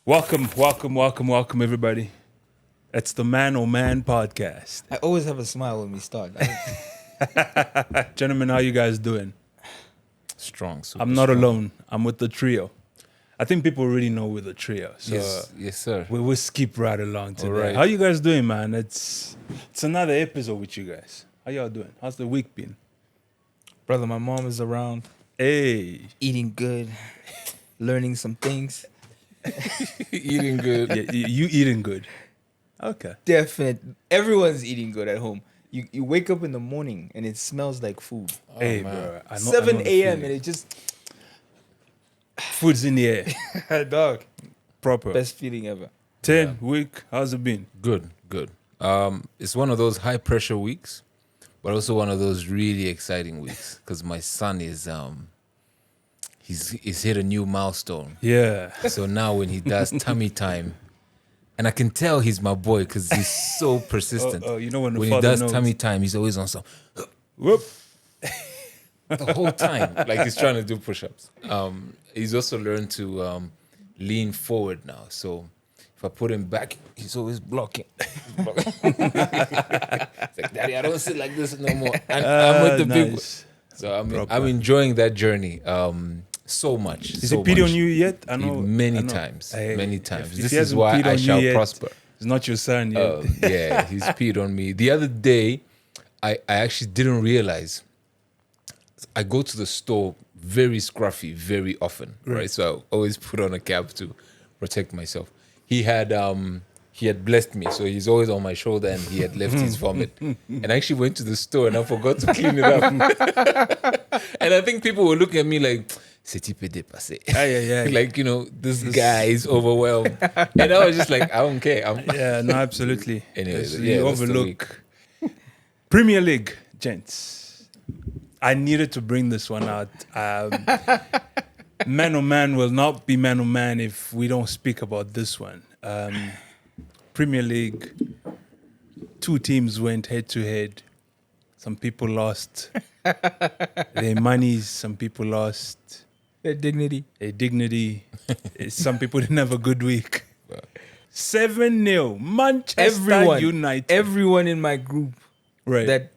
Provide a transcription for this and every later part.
Welcome, everybody. It's the Man or Man podcast. I always have a smile when we start. Gentlemen, how you guys doing? Strong. I'm not alone. I'm with the trio. I think people already know we're the trio. So yes, sir. we'll skip right along today. right. How you guys doing, man? It's another episode with you guys. How y'all doing? How's the week been? Brother, my mom is around, Hey. eating good, learning some things. Eating good. Yeah, you eating good. Okay. Definite. Everyone's eating good at home. You wake up in the morning and it smells like food. Hey, man. bro. I know 7 the a.m. feeling. and it just... Food's in the air. Dog. Proper. Best feeling ever. 10 week. How's it been? Good. It's one of those high pressure weeks, but also one of those really exciting weeks because my son is he's hit a new milestone. Yeah. So now when he does tummy time, and I can tell he's my boy because he's so persistent. You know when the when he father does knows. tummy time, he's always on some Whoop. the whole time, like he's trying to do push-ups. He's also learned to lean forward now. So if I put him back, he's always blocking. He's like, Daddy, I don't sit like this no more. And I'm with the big one. Nice. So I'm enjoying that journey so much. Is so he peed much. on you yet? I know. Many I know. times. Hey, Many if times. he This hasn't is why peed I on you shall yet, prosper. It's not your son yet. Yeah, he's peed on me. The other day, I actually didn't realize. I go to the store very scruffy very often, right? So I always put on a cap to protect myself. He had blessed me, so he's always on my shoulder, and he had left his vomit. And I actually went to the store and I forgot to clean it up. And I think people were looking at me like, "C'est type dépassé." Yeah. Like, this guy is overwhelmed. And I was just like, I don't care. Yeah, no, absolutely. Anyways, You that's the overlook Premier League, gents. I needed to bring this one out. Man or man will not be man or man if we don't speak about this one. Premier League, two teams went head to head. Some people lost their monies. Some people lost Their dignity. their dignity. Some people didn't have a good week. 7-0, Manchester United. Everyone in my group Right. that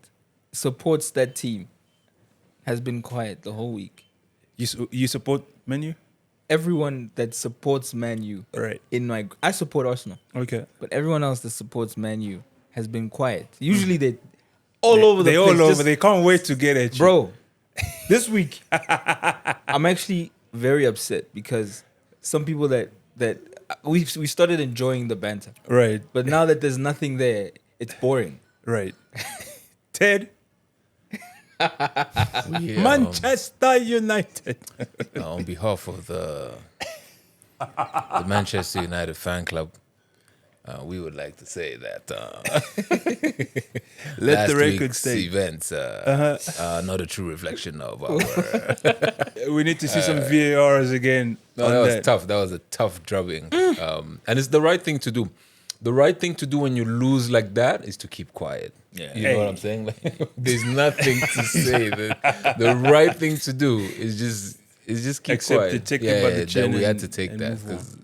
supports that team has been quiet the whole week. You support Man U? Everyone that supports Man U Right. I support Arsenal, Okay. but everyone else that supports Man U has been quiet. Usually they all over the They place. all over. Just- They can't wait to get at you. Bro, this week I'm actually very upset because some people that we started enjoying the banter, Right. but now that there's nothing there, it's boring. Right. Ted, Yeah, Manchester United. on behalf of the Manchester United fan club, we would like to say that Let last the record week's state. events are not a true reflection of our. We need to see some VARs again. No, on that was that. tough. That was a tough drubbing, and it's the right thing to do. The right thing to do when you lose like that is to keep quiet. Yeah. You know what I'm saying? Like, there's nothing to say. The right thing to do is just keep Accept quiet. it, take it by the chin we had and- to take and that move on. because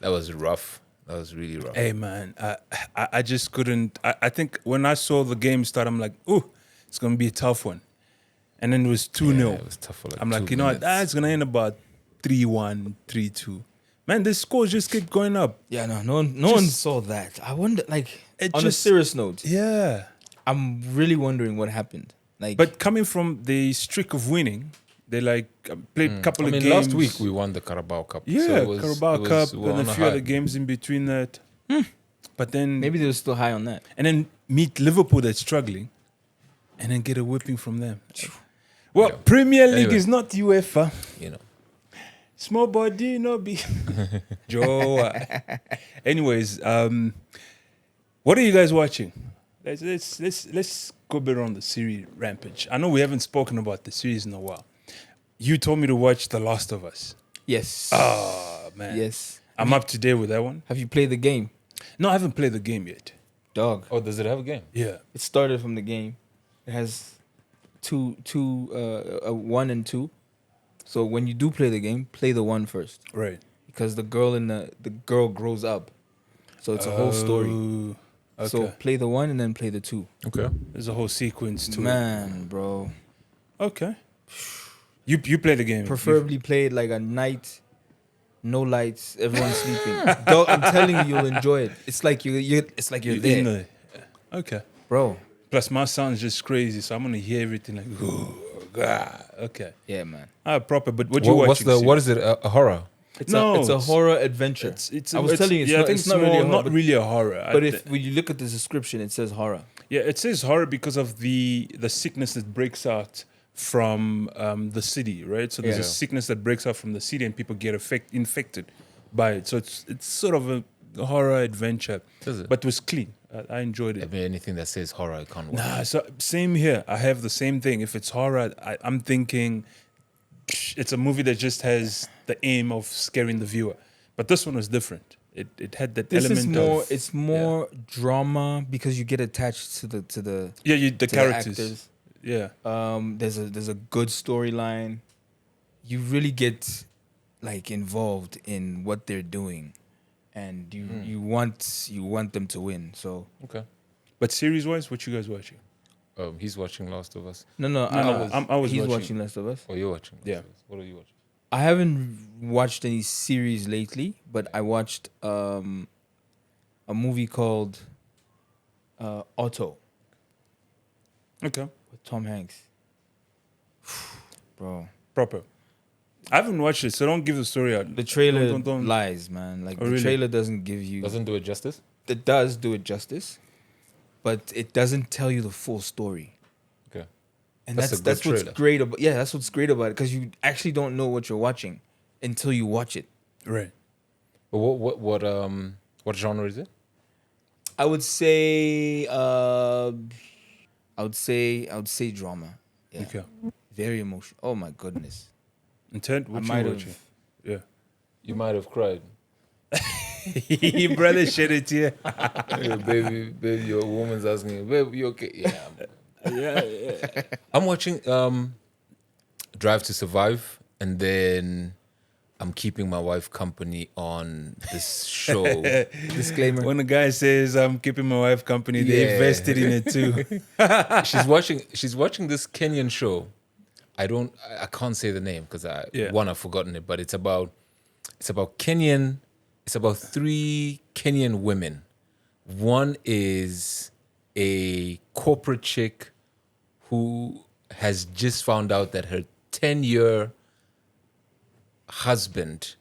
that was rough. That was really rough. Hey, man. I just couldn't. I think when I saw the game start, I'm like, ooh, it's going to be a tough one. And then it was 2-0. Yeah, it was tough for like I'm like, 2 you know what? minutes. It's going to end about 3-1, 3-2. Man, the scores just kept going up. Yeah, no one saw that. I wonder, like, It on a just- serious note, Yeah. I'm really wondering what happened. Like, But coming from the streak of winning, they played a couple I of mean, games. last week we won the Carabao Cup. Yeah, so it was, Carabao it Cup was, we were and a on few other high. games in between that. But then maybe they were still high on that. and then meet Liverpool that's struggling, and then get a whipping from them. Well, Yeah. Premier League Anyway. is not UEFA. You know, Small body, no be. Joe. Anyways, what are you guys watching? Let's go a bit on the series rampage. I know we haven't spoken about the series in a while. You told me to watch The Last of Us. Yes. Oh man. Yes. I'm up to date with that one. Have you played the game? No, I haven't played the game yet. Dog. oh, does it have a game? Yeah. It started from the game. It has 1 and 2. So when you do play the game, play the 1 first. Right. because the girl grows up, so it's a whole story. Oh, okay. So play the 1 and then play the 2. Okay. There's a whole sequence to Man, bro. it. Okay. You play the game. Preferably play it like a night, no lights, everyone's sleeping. Dog, I'm telling you, you'll enjoy it. It's like you're You're there, in there. Okay. bro. Plus, my sound's just crazy, so I'm gonna hear everything like, oh, God. Okay. Yeah, man. Proper. But what you watching? What is it? A horror? It's No, a horror adventure. It's I was telling you, it's not really a horror, not but- really a horror. But if when you look at the description, it says horror. Yeah, it says horror because of the sickness that breaks out from the city, right? So there's a Yeah. sickness that breaks out from the city, and people get infected by it. So it's sort of a horror adventure, Is it? but it was clean. I enjoyed I it. mean, anything that says horror, I can't watch. Nah, so same here. I have the same thing. If it's horror, I'm thinking it's a movie that just has the aim of scaring the viewer. But this one was different. It had that This element is more. of It's more drama because you get attached to the the to the characters. actors. Yeah. There's a good storyline. You really get like involved in what they're doing, and you want them to win. So Okay. But series wise, what you guys watching? He's watching Last of Us. no, I was he's watching. watching Last of Us. Oh, you're watching. Last Yeah. of Us. What are you watching? I haven't watched any series lately, but I watched a movie called Otto Okay. with Tom Hanks. Bro, Proper. I haven't watched it, so don't give the story out. the trailer Don't. lies, man. Like Oh, the really? trailer doesn't give you. Doesn't do it justice. It does do it justice, but it doesn't tell you the full story. Okay. And That's a that's good what's trailer. great about that's what's great about it, because you actually don't know what you're watching until you watch it. Right. But what genre is it? I would say drama. Yeah. Okay. Very emotional. Oh my goodness. Intent. What I you might watching? have Yeah. You might have cried. Brother, shed it here. Your baby, your woman's asking you, babe, you okay? Yeah. Yeah. I'm watching Drive to Survive, and then I'm keeping my wife company on this show. Disclaimer. When the guy says I'm keeping my wife company, they Yeah. invested in it too. She's watching this Kenyan show. I can't say the name because I've forgotten it, but it's about Kenyan. It's about 3 Kenyan women. One is a corporate chick who has just found out that her 10-year husband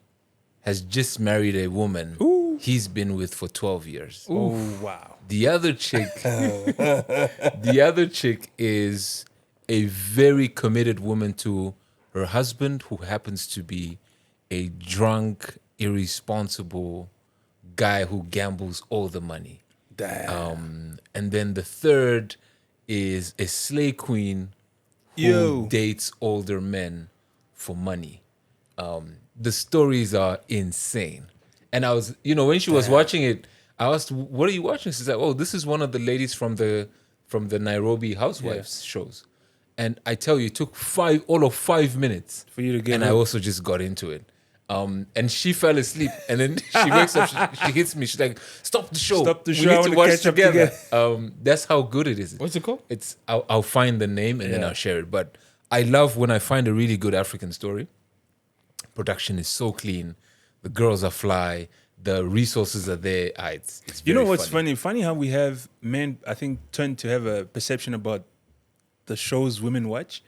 has just married a woman he's been with for 12 years. Oh wow. The other chick is a very committed woman to her husband, who happens to be a drunk, irresponsible guy who gambles all the money. Damn. And then the third is a slay queen who Yo. dates older men for money. The stories are insane. And I was, when she was watching it, I asked, "What are you watching?" She's like, "Oh, this is one of the ladies from the Nairobi Housewives shows." And I tell you, it took all of 5 minutes For you to get and I hooked. also just got into it. And she fell asleep, and then she wakes up. She hits me. She's like, "Stop the show! Stop the We show, I need wanna to watch catch up together." That's how good it is. What's it called? It's I'll find the name and then Yeah. I'll share it. But I love when I find a really good African story. Production is so clean. The girls are fly. The resources are there. It's You know very what's funny? Funny how we have men, I think, tend to have a perception about the shows women watch.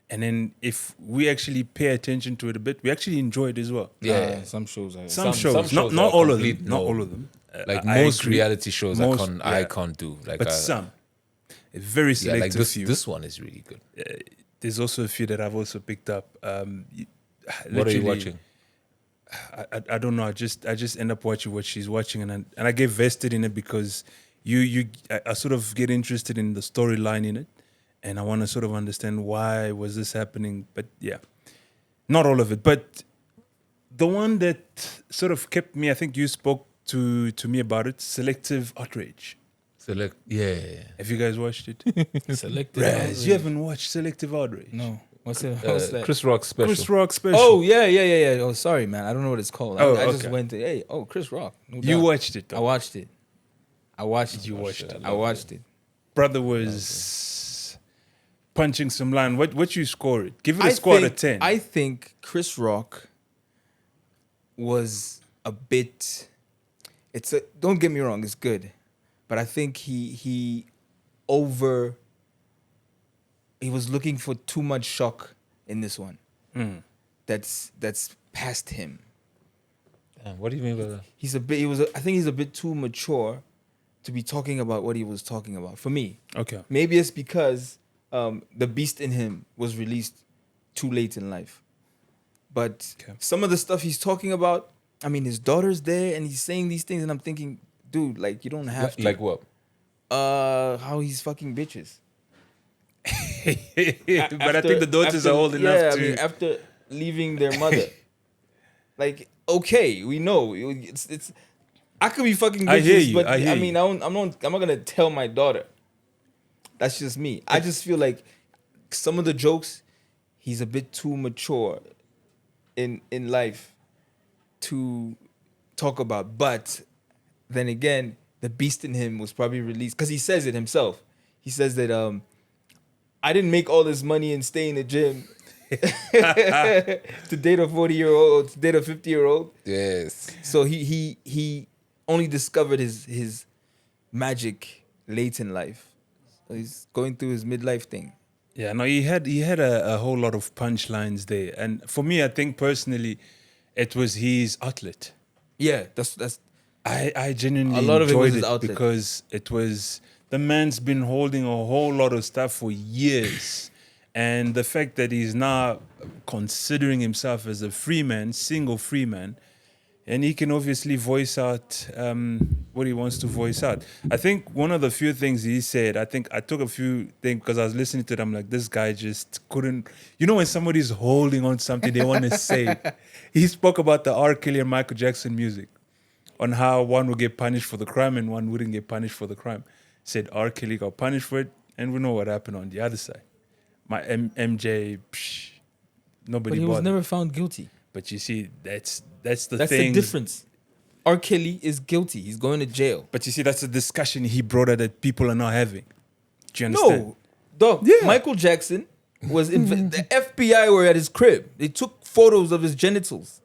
And then if we actually pay attention to it a bit, we actually enjoy it as well. Yeah. Some shows. Some Some shows, shows not are all of complete them. Not no. all of them. Like I most agree. reality shows, Most, I yeah. can't do. Like But some. A very yeah, selective like this. few. This one is really good. There's also a few that I've also picked up. What are you Literally, watching? I don't know. I just end up watching what she's watching, and I get vested in it because I sort of get interested in the storyline in it, and I want to sort of understand why was this happening. But yeah, not all of it. But the one that sort of kept me, I think you spoke to me about it. Selective Outrage. Yeah. Have you guys watched it? Selective. Raz, you haven't watched Selective Outrage? No. What's that? Chris Rock special. Chris Rock special. Oh yeah. Oh, sorry, man. I don't know what it's called. Oh, I just okay. went to Chris Rock. No You doubt. watched it, I though. watched it. I watched You it. watched it. I watched it. Brother was punching some line. What you score it? Give it a score out of 10. I think Chris Rock was a bit. Don't get me wrong, it's good, but I think he was looking for too much shock in this one. That's past him. What do you mean by that? I think he's a bit too mature to be talking about what he was talking about. For me, Okay. maybe it's because the beast in him was released too late in life. But some of the stuff he's talking about, I mean, his daughter's there and he's saying these things, and I'm thinking, dude, like, you don't have to. Like what? How he's fucking bitches. But I think the daughters are old enough to. I mean, after leaving their mother, like, okay, we know it's. I could be fucking bitches, I hear you, but I hear mean, you. I'm not gonna tell my daughter. That's just me. I just feel like some of the jokes, he's a bit too mature in life to talk about. But then again, the beast in him was probably released because he says it himself. He says that I didn't make all this money and stay in the gym to date a 40-year-old, to date a 50-year-old. Yes. So he only discovered his magic late in life. So he's going through his midlife thing. Yeah, no, he had a whole lot of punchlines there, and for me, I think personally, it was his outlet. Yeah, that's I genuinely A lot of it was enjoyed his it outlet. because it was the man's been holding a whole lot of stuff for years, and the fact that he's now considering himself as a free man, single free man, and he can obviously voice out what he wants to voice out. I think one of the few things he said, I think I took a few things because I was listening to it. I'm like, this guy just couldn't. You know, when somebody's holding on to something they want to say. He spoke about the R. Kelly and Michael Jackson music, on how one would get punished for the crime and one wouldn't get punished for the crime. Said R. Kelly got punished for it, and we know what happened on the other side. My MJ, nobody But he was bothered. never found guilty. But you see, that's the That's thing. the difference. R. Kelly is guilty. He's going to jail. But you see, that's a discussion he brought up that people are not having. Do you understand? No, dog. Yeah. Michael Jackson was the FBI were at his crib. They took photos of his genitals.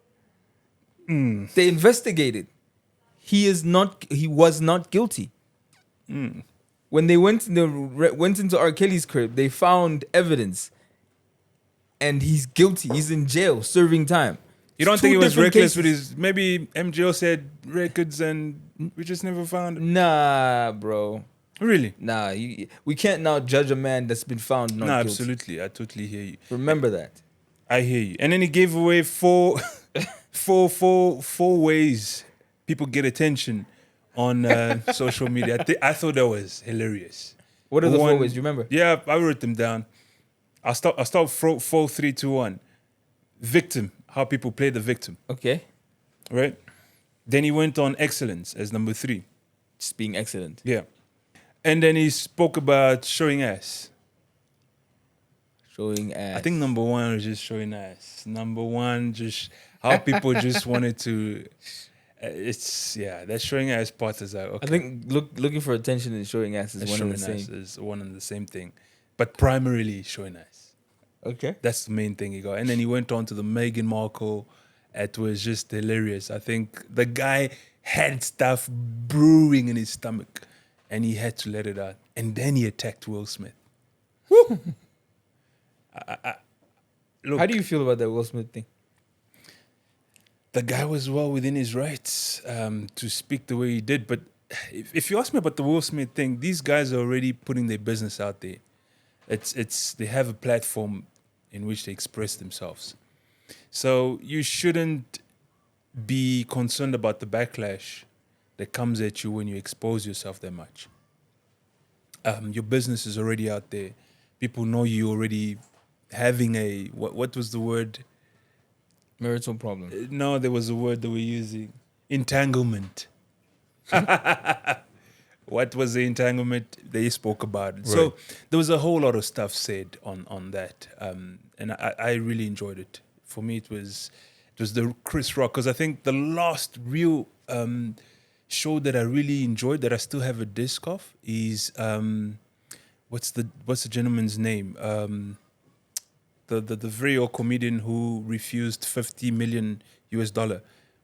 They investigated. He was not guilty. When they went into R. Kelly's crib, they found evidence, and he's guilty. He's in jail serving time. You don't It's think two he was different reckless cases. with his... Maybe MJO said records and we just never found it. Nah, bro. Really? Nah, we can't now judge a man that's been found not No, guilty. absolutely. I totally hear you. Remember that. I hear you. And then he gave away four ways people get attention on social media. I thought that was hilarious. What are the four One- ways? Do you remember? Yeah, I wrote them down. I'll start 4, 3, 2, 1. Victim, how people play the victim, Okay. right? Then he went on excellence as number 3. Just being excellent. Yeah. And then he spoke about showing ass. Showing ass. I think number 1 was just showing ass. Number 1, just how people just wanted to. That showing ass part is like, okay. I think looking for attention and showing ass is and one showing and the ass same. is one and the same thing, but primarily showing ass. Okay. That's the main thing he got. And then he went on to the Meghan Markle. It was just hilarious. I think the guy had stuff brewing in his stomach, and he had to let it out. And then he attacked Will Smith. Woo! Look, How do you feel about that Will Smith thing? the guy was well within his rights to speak the way he did. But if you ask me about the Will Smith thing, these guys are already putting their business out there. They have a platform in which they express themselves. So you shouldn't be concerned about the backlash that comes at you when you expose yourself that much. Your business is already out there. People know you already having a, what was the word? Marital problem. No, there was a word that we're using. Entanglement. What was the entanglement? They spoke about it. Right. So there was a whole lot of stuff said on that, and I really enjoyed it. For me, it was the Chris Rock, because I think the last real show that I really enjoyed that I still have a disc of is what's the gentleman's name? The very old comedian who refused $50 million US.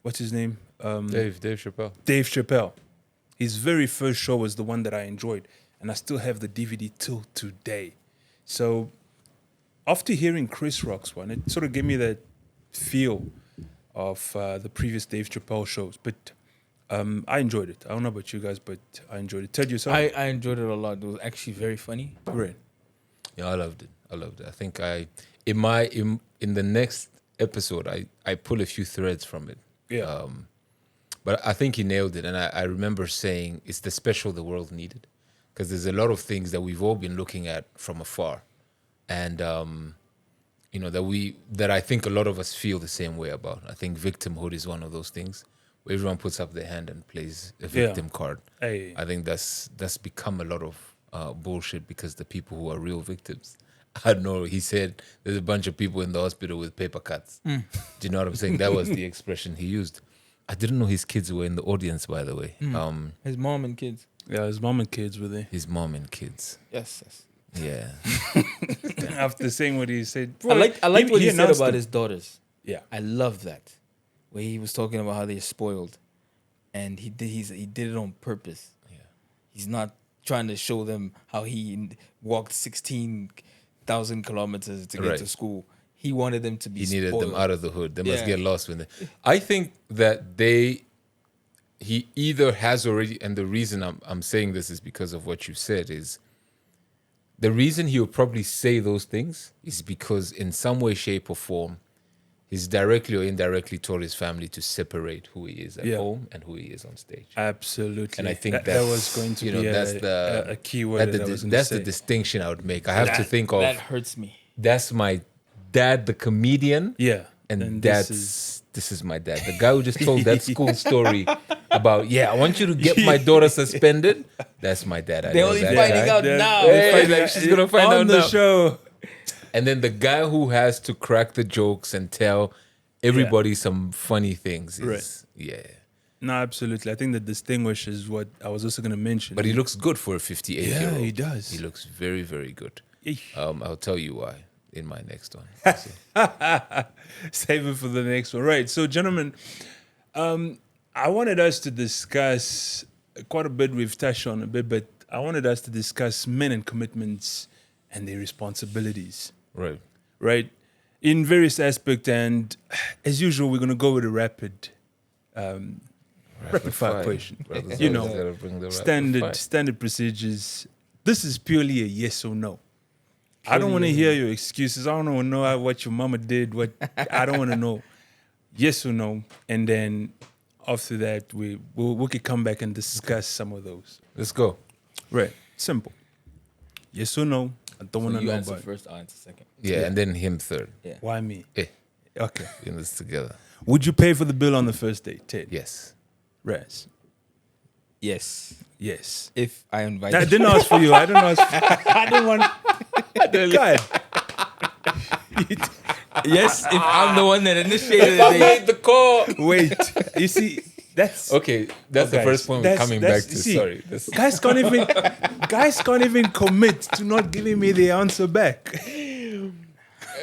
What's his name? Dave Chappelle. Dave Chappelle. His very first show was the one that I enjoyed, and I still have the DVD till today. So after hearing Chris Rock's one, it sort of gave me that feel of the previous Dave Chappelle shows. But I enjoyed it. I don't know about you guys, but I enjoyed it. Ted, yourself? I enjoyed it a lot. It was actually very funny. Great. Yeah, I loved it. I think in the next episode I pull a few threads from it. Yeah. But I think he nailed it, and I remember saying it's the special the world needed, because there's a lot of things that we've all been looking at from afar, and that I think a lot of us feel the same way about. I think victimhood is one of those things where everyone puts up their hand and plays a victim card. Hey. I think that's become a lot of bullshit, because the people who are real victims, I don't know, he said there's a bunch of people in the hospital with paper cuts. Do you know what I'm saying? That was the expression he used. I didn't know his kids were in the audience, by the way. His mom and kids. Yeah, his mom and kids were there. His mom and kids. Yes. Yeah. After saying what he said. I like what he said announced about them. his daughters. Yeah. I love that. Where he was talking about how they're spoiled. And he did it on purpose. Yeah. He's not trying to show them how he walked 16,000 kilometers to get Right. to school. He wanted them to be He needed spoiled. them out of the hood. They must Yeah. get lost when they. I think that he either has already, and the reason I'm saying this is because of what you said, is the reason he will probably say those things is because in some way, shape, or form, he's directly or indirectly told his family to separate who he is at Yeah. home and who he is on stage. Absolutely. And I think that that's, was going to you know, be that's a key word that I was going to that's say. the distinction I would make. I have to think of That hurts me. that's my dad, the comedian. Yeah. And this this is my dad, the guy who just told that school story about, I want you to get my daughter suspended. That's my dad. I They're know only that finding guy. out now. Hey, like, she's gonna find on out the now. show. And then the guy who has to crack the jokes and tell everybody some funny things is, Right. yeah. No, absolutely. I think that distinguishes what I was also going to mention. But he looks good for a 58-year-old. Yeah, he does. He looks very, very good. Eesh. I'll tell you why in my next one. So, Save it for the next one. Right. So, gentlemen, I wanted us to discuss quite a bit. We've touched on a bit, but I wanted us to discuss men and commitments and their responsibilities. right. Right. In various aspects. And as usual, we're going to go with a rapid fire question. Brothers You always know, gotta bring the rapid fire. standard procedures. This is purely a yes or no. I don't want to hear your excuses. I don't want to know what your mama did. What I don't want to know. Yes or no, and then after that we could come back and discuss some of those. Let's go. Right, simple. Yes or no. I don't want So to you know answer about it. first, I'll answer second. Yeah, and then him third. Yeah. Why me? Okay. In this together. Would you pay for the bill on the first date, Ted? Yes. Raz. Yes. Yes. If I invite I you. didn't ask for you. I didn't ask. I didn't want. God. Yes, if I'm the one that initiated I it. made the call. Wait. You see, that's Okay, that's the guys, first point we're coming back to. see, Sorry. That's- guys can't even commit to not giving me the answer back.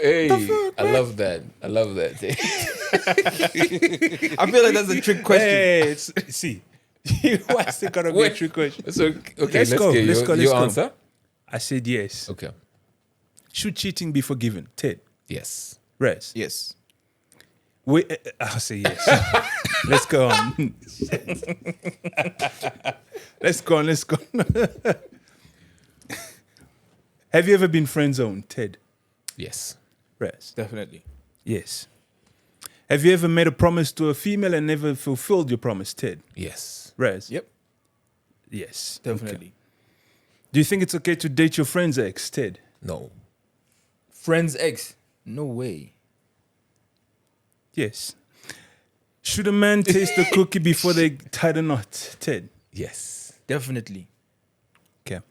Hey, I love that. I love that. I feel like that's a trick question. Hey, see, why is it gonna be a Wait. trick question? So, okay, Let's let's go, get let's your, go, let's your go. answer. I said yes. Okay. Should cheating be forgiven? Ted, Yes. Rez. Yes. Wait, I'll say yes. Let's go on. Let's go on. Let's go on. Have you ever been friend zoned, Ted? Yes. Rez. Definitely. Yes. Have you ever made a promise to a female and never fulfilled your promise, Ted? Yes. Rez. Yep. Yes. Definitely. Okay. Do you think it's okay to date your friend's ex, Ted? No. Friend's ex. No way. Yes. Should a man taste the cookie before they tie the knot, Ted? Yes. Definitely. Okay.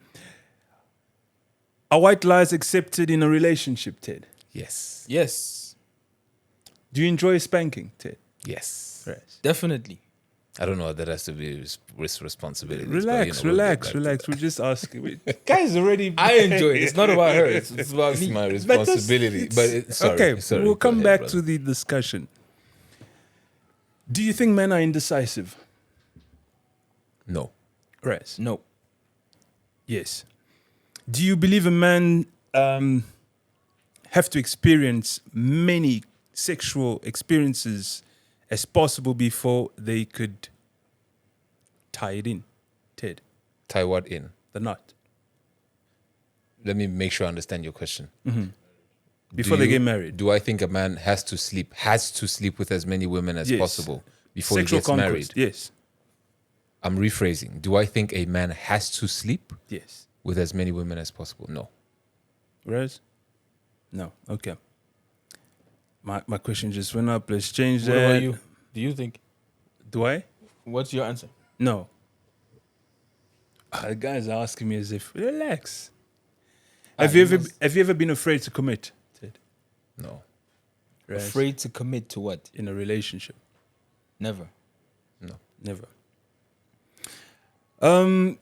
Are white lies accepted in a relationship, Ted? Yes. Yes, Do you enjoy spanking, Ted? Yes. Right. definitely. I don't know. That has to be responsibility. Relax. We're just asking. Guys already. I enjoy it. It's not about her. It's about It's me. my But that's- responsibility. But sorry. Okay, sorry, we'll go come ahead, back brother. to the discussion. Do you think men are indecisive? No. Right. No. Yes. Do you believe a man have to experience many sexual experiences as possible before they could tie it in, Ted? Tie what in? The knot. Let me make sure I understand your question. Before they get married. Do I think a man has to sleep with as many women as Yes. possible before Sexual he gets conquest. married? Yes. I'm rephrasing. Do I think a man has to sleep Yes. with as many women as possible? No. Rose? No. Okay. My question just went up. Let's change What that. about you? Do you think? Do I? What's your answer? No. The guys are asking me as if, relax. Have you ever been afraid to commit, Ted? No. Right? Afraid to commit to what? In a relationship? Never. No. Never.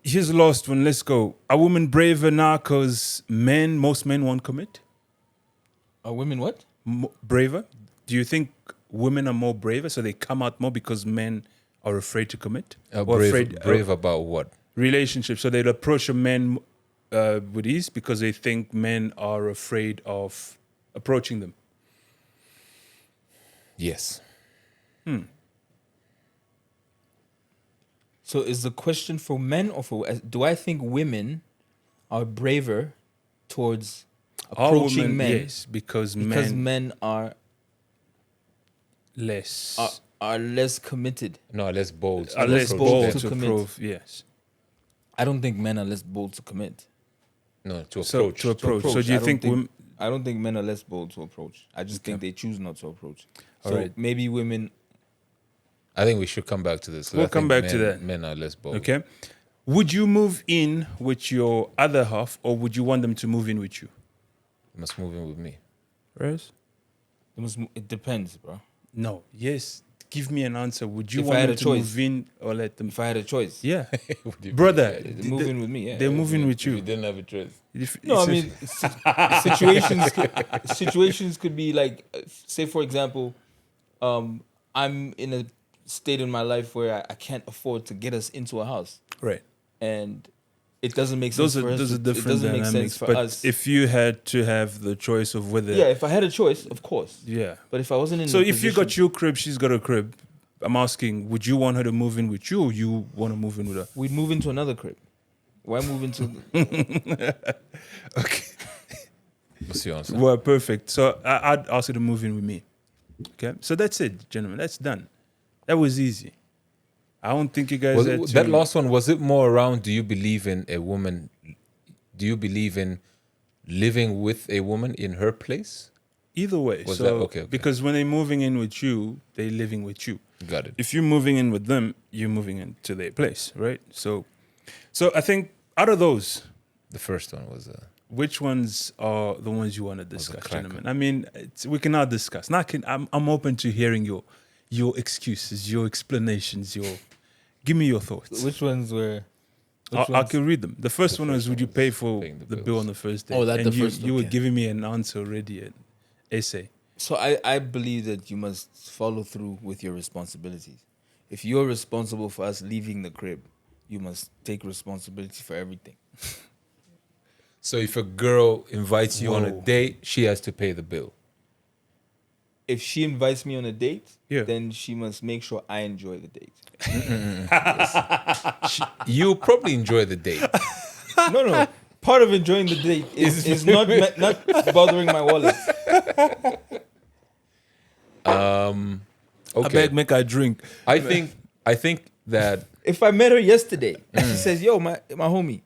Here's the last one. Let's go. Are women braver now because most men won't commit? Are women what? Braver? Do you think women are more braver, so they come out more because men are afraid to commit? Or Brave about what? relationships, so they'd approach a man with ease because they think men are afraid of approaching them. Yes. So is the question for men or for? Do I think women are braver towards Are approaching women- men? yes, because Because men men are less are less committed. No, less bold. are less bold bold to to commit. approve. Yes, I don't think men are less bold to commit. No, to so approach. to approach. So do I you don't think women? I don't think men are less bold to approach. I just think they choose not to approach. So Alright. maybe women. I think we should come back to this. 'cause We'll I come think back to that. Men are less bold. Okay, would you move in with your other half, or would you want them to move in with you? They must move in with me. Rose? It depends, bro. No. Yes. Give me an answer. Would you If I want had them a to choice. move in or let them? If I had a choice, Yeah, What do you brother. mean? they move in with me. Yeah, They're moving with If you you. didn't have a choice. No, I mean situations could be like, say for example, I'm in a state in my life where I can't afford to get us into a house, Right. and it doesn't make sense for us. Those are It different doesn't make dynamics. sense for But us. if you had to have the choice of whether, Yeah, if I had a choice, of course. yeah. But if I wasn't in, So the if you got position- your crib, she's got a crib. I'm asking, would you want her to move in with you, or you want to move in with her? we'd move into another crib. Why move into? Okay. What's your answer? Well, perfect. So I'd ask her to move in with me. Okay. So that's it, gentlemen. That's done. That was easy. I don't think you guys had to. That last one, was it more around, do you believe in a woman? Do you believe in living with a woman in her place? Either way. Was so that- okay. Because when they're moving in with you, they're living with you. Got it. If you're moving in with them, you're moving into their place, right? So I think out of those, The first one was which ones are the ones you want to a discuss, cracker. gentlemen? I mean, we can now discuss. Now, I'm open to hearing your excuses, your explanations, give me your thoughts. Which ones were? I can read them. The first one was, would you pay for paying the the bill bills. on the first day? Oh, that and the you, first- you were okay. giving me an answer already, an essay. So I believe that you must follow through with your responsibilities. If you're responsible for us leaving the crib, you must take responsibility for everything. So if a girl invites you on a Whoa. date, she has to pay the bill. If she invites me on a date, Yeah. then she must make sure I enjoy the date. You probably enjoy the date. No. Part of enjoying the date is not bothering my wallet. I Okay. beg, make I drink. I think that If I met her yesterday and she says, "Yo, my homie,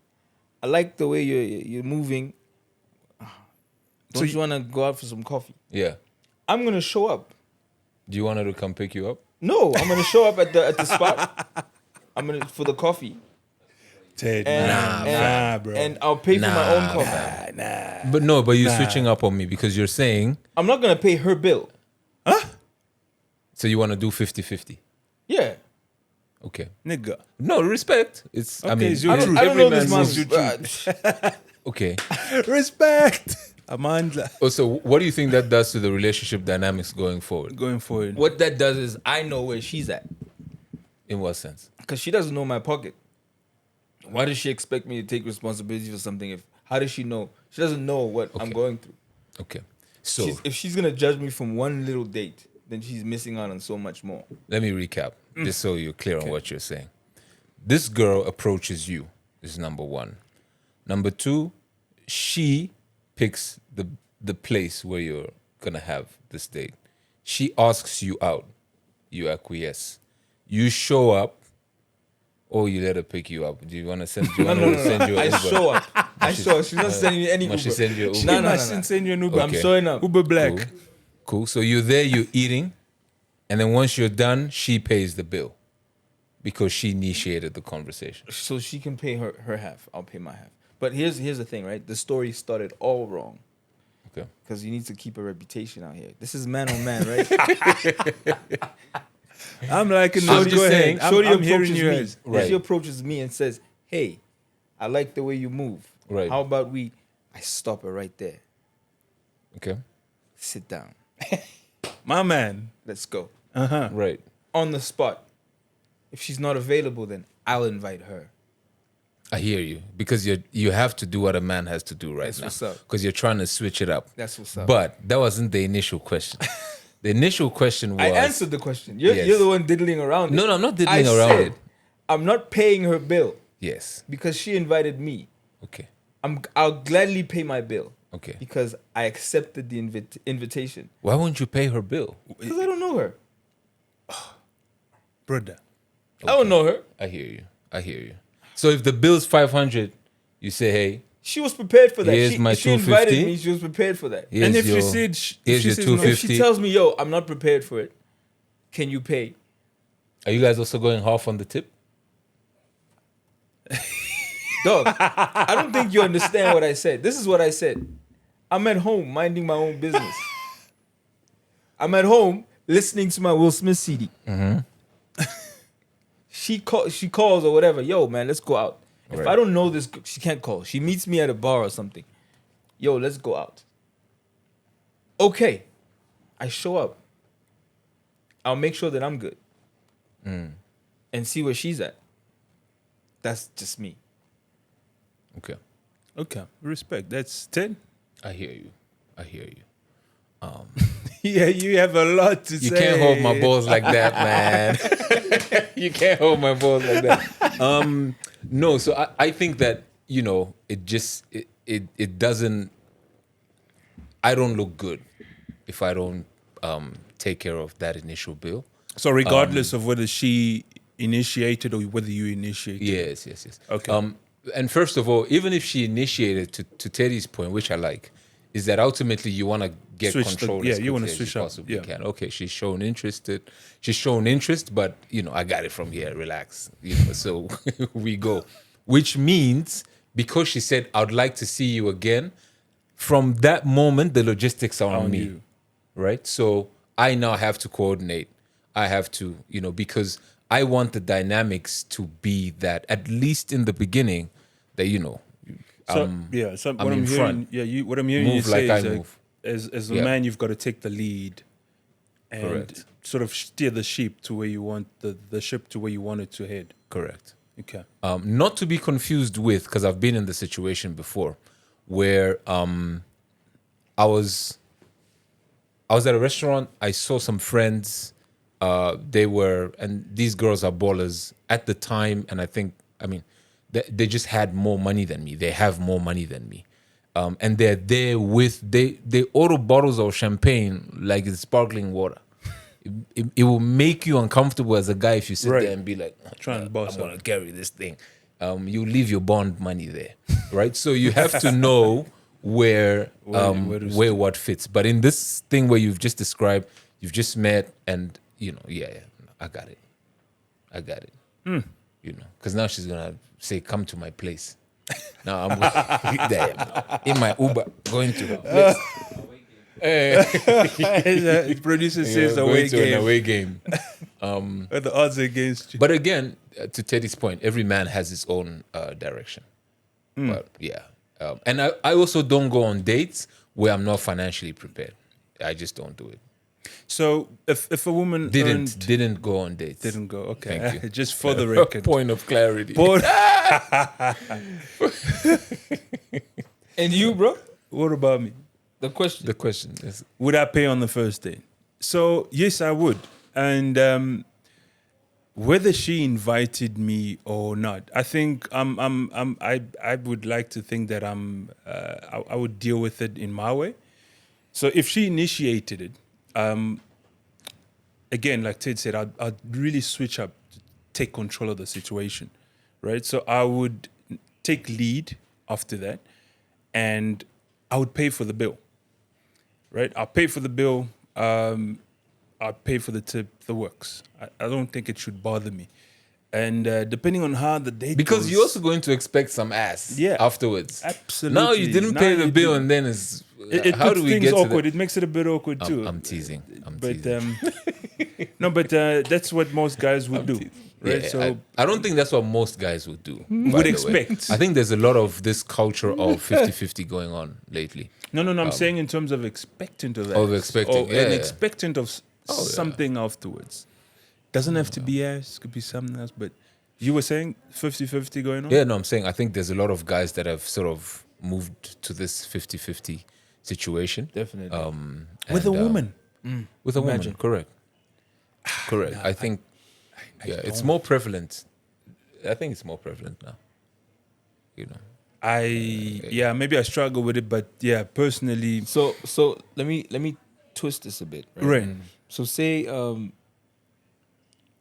I like the way you're moving. Don't you want to go out for some coffee?" yeah. I'm gonna show up. Do you want her to come pick you up? No, I'm gonna show up at the spot. I'm gonna for the coffee. Ted, and, bro. and I'll pay for my own Nah, coffee. But you're switching up on me because you're saying, I'm not gonna pay her bill. so you want to do 50-50. Yeah. Okay. Nigga. No, respect. It's, I Okay, mean, it's your I don't, truth. I don't know Every this man's man's your truth. okay. Respect. Amanda. Oh, so what do you think that does to the relationship dynamics going forward? Going forward. What that does is I know where she's at. In what sense? Because she doesn't know my pocket. Why does she expect me to take responsibility for something? How does she know? She doesn't know what I'm going through. Okay. So If she's gonna judge me from one little date, then she's missing out on so much more. let me recap, just so you're clear on what you're saying. This girl approaches you, is number one. Number two, she picks the place where you're gonna have this date. She asks you out. You acquiesce. You show up, or you let her pick you up. Do you want to send? Do you want her to send you an I Uber? show up. I show up. She's not sending me any Uber. Must she send you an Uber? No, She no, mustn't send you an Uber. I'm showing up. Uber Black. Cool. So you're there, you're eating, and then once you're done, she pays the bill because she initiated the conversation. So she can pay her half. I'll pay my half. But here's the thing, right? The story started all wrong. Okay. Because you need to keep a reputation out here. This is man on man, right? I'm like, no, I'm just go saying, ahead. Shorty I'm hearing approaches you me. guys. Right. She approaches me and says, "Hey, I like the way you move. Right. How about I stop her right there. Okay. Sit down. My man. Let's go. Right. On the spot. If she's not available, then I'll invite her. I hear you because you have to do what a man has to do right That's now. what's up. Because you're trying to switch it up. That's what's up. But that wasn't the initial question. The initial question was. I answered the question. You're Yes. the one diddling around it. No, I'm not diddling I around said, it. I'm not paying her bill Yes. because she invited me. Okay. I'll gladly pay my bill. Okay. Because I accepted the invitation. Why won't you pay her bill? Because I don't know her. Brother. I don't know her. I hear you. So if the bill's 500, you say, hey, She was prepared for that. Here's my she invited 250. me. She was prepared for that. here's And if your, she said, here's your says no, If 250. she tells me, "Yo, I'm not prepared for it. Can you pay?" Are you guys also going half on the tip? Dog, I don't think you understand what I said. This is what I said. I'm at home minding my own business. I'm at home listening to my Will Smith CD. She calls or whatever. Yo, man, let's go out. If Right. I don't know this, she can't call. She meets me at a bar or something. Yo, let's go out. Okay, I show up. I'll make sure that I'm good. And see where she's at. That's just me. Okay. Okay, respect. That's 10. I hear you. Yeah, you have a lot to You say. can't hold my balls like that, man. You can't hold my balls like that. No, so I think that, it doesn't, I don't look good if I don't take care of that initial bill. So regardless of whether she initiated or whether you initiated. Yes. Okay. And first of all, even if she initiated, to Teddy's point, which I like, is that ultimately you want to get Switch the- control yeah, as you wanna quickly as switch you up, possibly yeah. can. Okay, she's shown interest, but I got it from here. Relax, So we go, which means because she said I'd like to see you again, from that moment the logistics are on me, you. right? So I now have to coordinate. I have to, because I want the dynamics to be that at least in the beginning that So, I'm what I'm in hearing, front. what I'm hearing you Move say like is I like, move. as a Yeah. man, you've got to take the lead and Correct. sort of steer the sheep to where you want the ship to where you want it to head. Correct. Okay. Not to be confused with, because I've been in the situation before, where I was at a restaurant. I saw some friends. And these girls are ballers at the time, and they just had more money than me. They have more money than me, and they're there they order bottles of champagne like it's sparkling water. It will make you uncomfortable as a guy if you sit Right. there and be like, Try and boss I'm up. gonna carry this thing. You leave your bond money there, right? So you have to know where where to what fits. But in this thing where you've just described, you've just met, and I got it. you know, because now she's gonna say, "Come to my place." Now I'm there in my Uber going to her place. The producer says Going away to an game. away game. But the odds are against you. But again, to Teddy's point, every man has his own direction. But yeah, and I also don't go on dates where I'm not financially prepared. I just don't do it. So if a woman Didn't go on dates. didn't go, okay. Thank you. Just for the record. Point of clarity. But And you, bro? what about me? The question. The question is, Would I pay on the first date? So yes, I would. And whether she invited me or not, I think I would like to think that I would deal with it in my way. So if she initiated it, again, like Ted said, I'd really switch up to take control of the situation, right? So I would take lead after that, and I would pay for the bill, right? I'll pay for the bill. I'll pay for the tip, the works. I don't think it should bother me. And depending on how the date because goes, you're also going to expect some ass afterwards. Absolutely. Now you didn't Now pay the you bill, didn't. and then it's it how puts do we things get awkward. to It makes it a bit awkward too. I'm teasing. But no, but that's what most guys would do, right? Yeah, So I don't think that's what most guys would do. Would by the way. expect. I think there's a lot of this culture of 50-50 going on lately. no, I'm saying in terms of expectant of that, Of expecting, or yeah. and expectant of yeah. something afterwards. Doesn't have to be ass. Could be something else. But you were saying 50-50 going on. Yeah, no, I'm saying I think there's a lot of guys that have sort of moved to this 50-50 situation. Definitely. With a woman. With a Imagine. woman, correct. Correct. I think it's more prevalent. I think it's more prevalent now. You know. Maybe I struggle with it, but yeah, personally, So let me twist this a bit. right. So say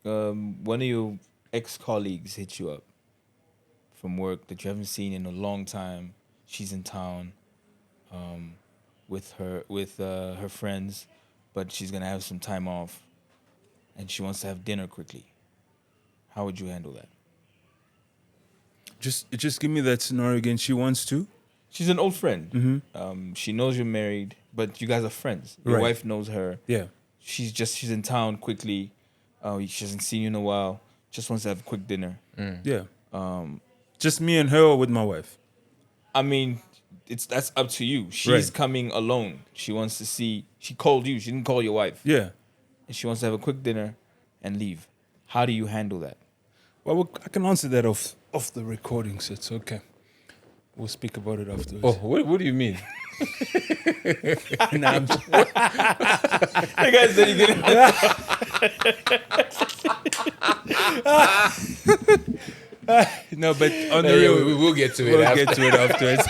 one of your ex-colleagues hits you up from work that you haven't seen in a long time. She's in town with her friends, but she's gonna have some time off, and she wants to have dinner quickly. How would you handle that? Just give me that scenario again. She wants to. She's an old friend. She knows you're married, but you guys are friends. Your Right. wife knows her. Yeah. She's in town quickly. She hasn't seen you in a while. Just wants to have a quick dinner. Yeah. Just me and her or with my wife. I mean, that's up to you. She's Right. coming alone. She wants to see. She called you. She didn't call your wife. Yeah. And she wants to have a quick dinner and leave. How do you handle that? Well, I can answer that off the recording, so it's okay. We'll speak about it afterwards. Oh, what do you mean? Nah, The guy said you get no, but on the Yeah, real, we'll get to it. we'll after. get to it afterwards.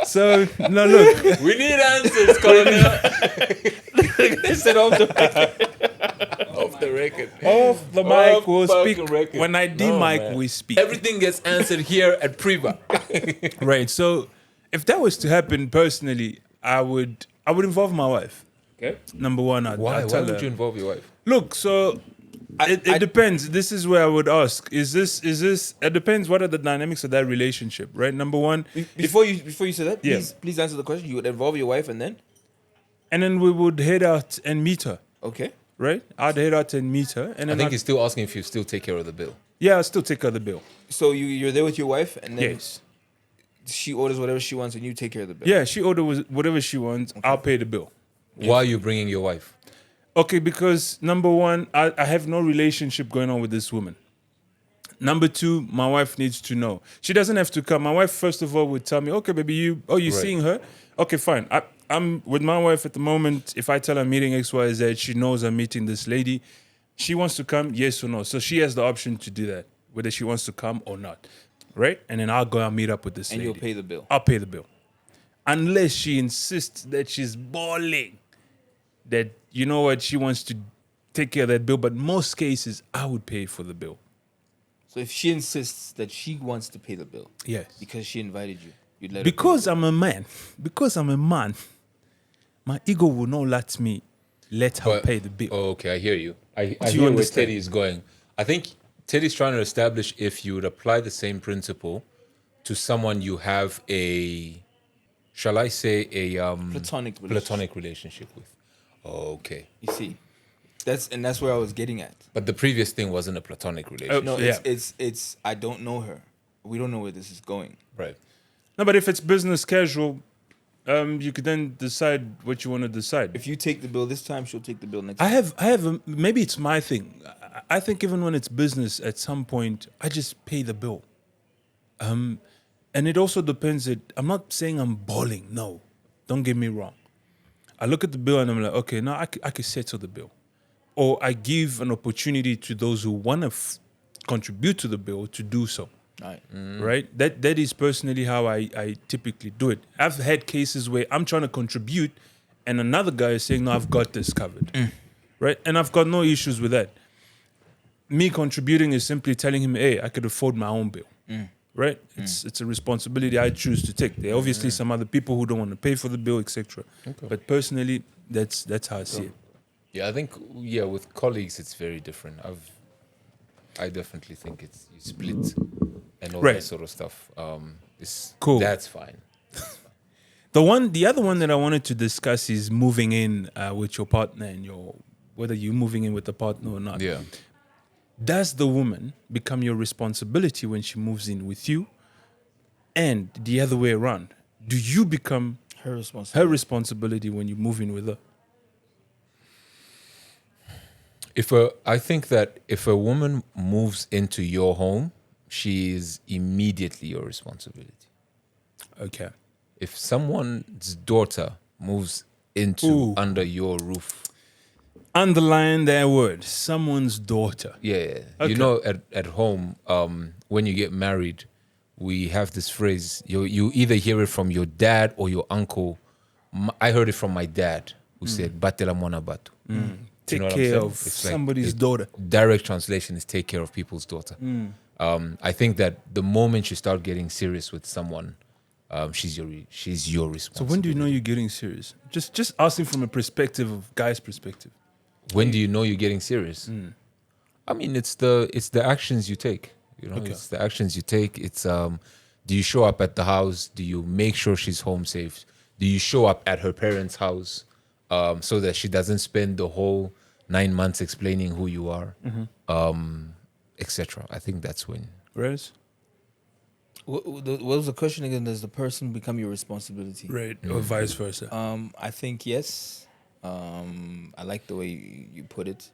So no, look. We need answers, Colonel. They said off the Off the record. Off the mic, Off we'll fucking speak. record. When I No, mic, man. we speak. Everything gets answered here at Priva. Right. So if that was to happen personally, I would involve my wife. Okay. Number one, I'd Why tell would her. you involve your wife? Look, so it depends. This is where I would ask: Is this? It depends. What are the dynamics of that relationship? Right. Number one, before you say that, Yeah. please answer the question. You would involve your wife and then? and then we would head out and meet her. Okay. Right. I'd head out and meet her, and I then think he's still asking if you still take care of the bill. yeah, I'll still take her the bill. So you're there with your wife and then Yes. she orders whatever she wants and you take care of the bill. Yeah, she orders whatever she wants. I'll pay the bill. Why are you bringing your wife? Okay, because number one, I have no relationship going on with this woman. Number two, my wife needs to know. She doesn't have to come. My wife, first of all, would tell me, okay, baby, you're Right. seeing her? Okay, fine. I'm with my wife at the moment. If I tell her I'm meeting XYZ, she knows I'm meeting this lady. She wants to come, yes or no. So she has the option to do that, whether she wants to come or not. Right? And then I'll go and meet up with this And lady. you'll pay the bill. I'll pay the bill. Unless she insists that she's balling, that, you know what, she wants to take care of that bill. But most cases, I would pay for the bill. So if she insists that she wants to pay the bill Yes. because she invited you, you'd let her Because I'm a man, my ego will not let me let her pay the bill. Oh, okay, I hear you. I Do you hear where understand? Teddy is going. I think Teddy's trying to establish if you would apply the same principle to someone you have a, shall I say, a platonic relationship with. Okay. You see, that's where I was getting at. But the previous thing wasn't a platonic relationship. No, Yeah. it's I don't know her. We don't know where this is going. Right. No, but if it's business casual, you could then decide what you want to decide. If you take the bill this time, she'll take the bill next I time. have maybe it's my thing. I think even when it's business, at some point, I just pay the bill. And it also depends. I'm not saying I'm balling. No, don't get me wrong. I look at the bill and I'm like, okay, now I could settle the bill. Or I give an opportunity to those who want to contribute to the bill to do so. Right. Right? That is personally how I typically do it. I've had cases where I'm trying to contribute and another guy is saying, no, I've got this covered. Right? And I've got no issues with that. Me contributing is simply telling him, hey, I could afford my own bill. Right? It's a responsibility I choose to take. There are obviously some other people who don't want to pay for the bill, etc. Okay. But personally, that's how I see it. Yeah, I think with colleagues it's very different. I definitely think it's you split and all Right. that sort of stuff. It's Cool. That's fine. The other one that I wanted to discuss is moving in with your partner and whether you're moving in with the partner or not. Yeah. Does the woman become your responsibility when she moves in with you? And the other way around, do you become Her her responsibility. responsibility when you move in with her? I think that if a woman moves into your home, she is immediately your responsibility. Okay. If someone's daughter moves into Ooh. under your roof, Underline that word, someone's daughter. yeah. Okay. You know, at home, when you get married, we have this phrase. You either hear it from your dad or your uncle. I heard it from my dad, who said "Batela mwana batu." Take know what I'm care saying? of It's like somebody's daughter. Direct translation is take care of people's daughter. I think that the moment you start getting serious with someone, she's your So responsibility. when do you know you're getting serious? Just asking from a perspective of guy's perspective. When do you know you're getting serious? I mean, it's the actions you take. You know, Okay. it's the actions you take. It's do you show up at the house? Do you make sure she's home safe? Do you show up at her parents' house so that she doesn't spend the whole 9 months explaining who you are, etc. I think that's when. Right? What was the question again? Does the person become your responsibility? Right. Or vice versa. I think yes. I like the way you put it.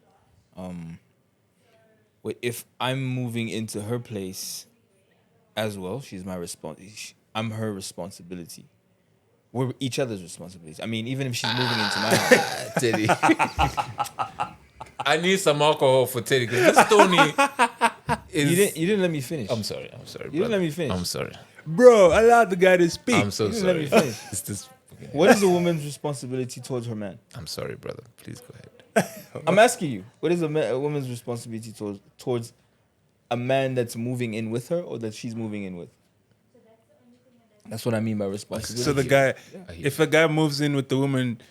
If I'm moving into her place as well, she's my I'm her responsibility. We're each other's responsibilities. I mean, even if she's moving into my house. Teddy. I need some alcohol for Teddy because this Tony is. You didn't let me finish. I'm sorry. You didn't brother. let me finish. I'm sorry. Bro, allow the guy to speak. I'm so You didn't let sorry. me finish. It's this. What is a woman's responsibility towards her man? I'm sorry, brother. Please go ahead. I'm asking you. What is a woman's responsibility towards a man that's moving in with her or that she's moving in with? That's what I mean by responsibility. So the guy, I hear if a guy moves in with the woman,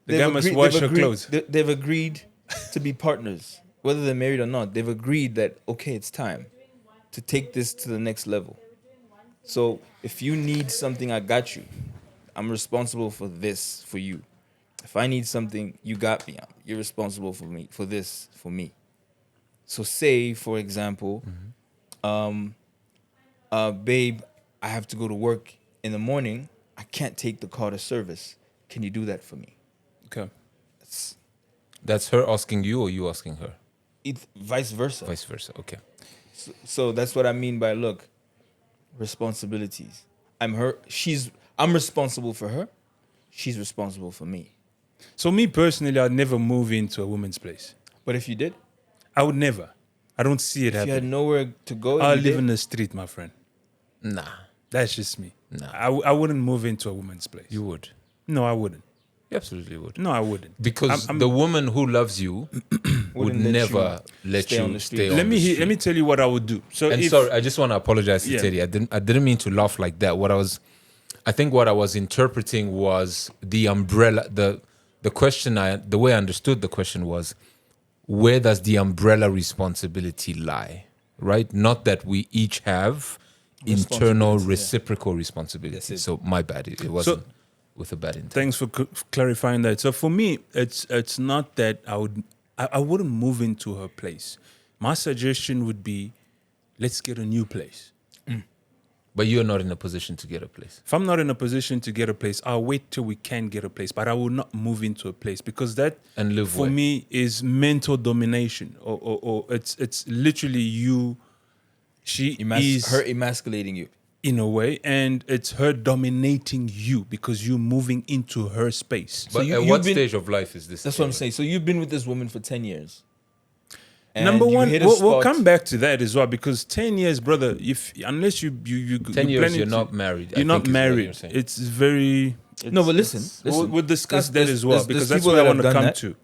the They've guy must agreed- wash they've her agreed- clothes. They've agreed to be partners, whether they're married or not. They've agreed that, okay, it's time to take this to the next level. So if you need something, I got you. I'm responsible for this for you. If I need something, you got me. You're responsible for me, for this, for me. So say, for example, babe, I have to go to work in the morning. I can't take the car to service. Can you do that for me? Okay. That's her asking you or you asking her? Vice versa. Vice versa. Okay. So that's what I mean by look, responsibilities. I'm responsible for her. She's responsible for me. So me personally, I'd never move into a woman's place. But if you did, I would never. I don't see it if you had happening. nowhere to go, I you live did, in the street, my friend. Nah, That's just me. Nah. I wouldn't move into a woman's place. you would. No, I wouldn't. You absolutely would. No, I wouldn't. Because I'm- the woman who loves you would Wouldn't let never you let stay on you the street. stay on let me the street. let me tell you what I would do. So And if, sorry, I just want to apologize to Yeah. Teddy. I didn't mean to laugh like that. I think what I was interpreting was the umbrella. The question the way I understood the question was, where does the umbrella responsibility lie, right? Not that we each have internal Responsibility, yeah. reciprocal responsibility. That's it. So my bad, it wasn't with a bad intent. Thanks for clarifying that. So for me, it's not that I wouldn't move into her place. My suggestion would be, let's get a new place. But you're not in a position to get a place. If I'm not in a position to get a place, I'll wait till we can get a place. But I will not move into a place because that, And live for where? me, is mental domination. Or it's literally you. She is her emasculating you. in a way, and it's her dominating you because you're moving into her space. But you- at what you've been- stage of life is this? That's what I'm saying. So you've been with this woman for 10 years. And Number you one, hit a we'll spot- come back to that as well because 10 years, brother. If unless you 10 years, planning you're to- not married. I You're not think is what you're married. saying. It's very. No, but listen. We'll discuss There's- that as well there's because that's people what I that want to have done come that. to.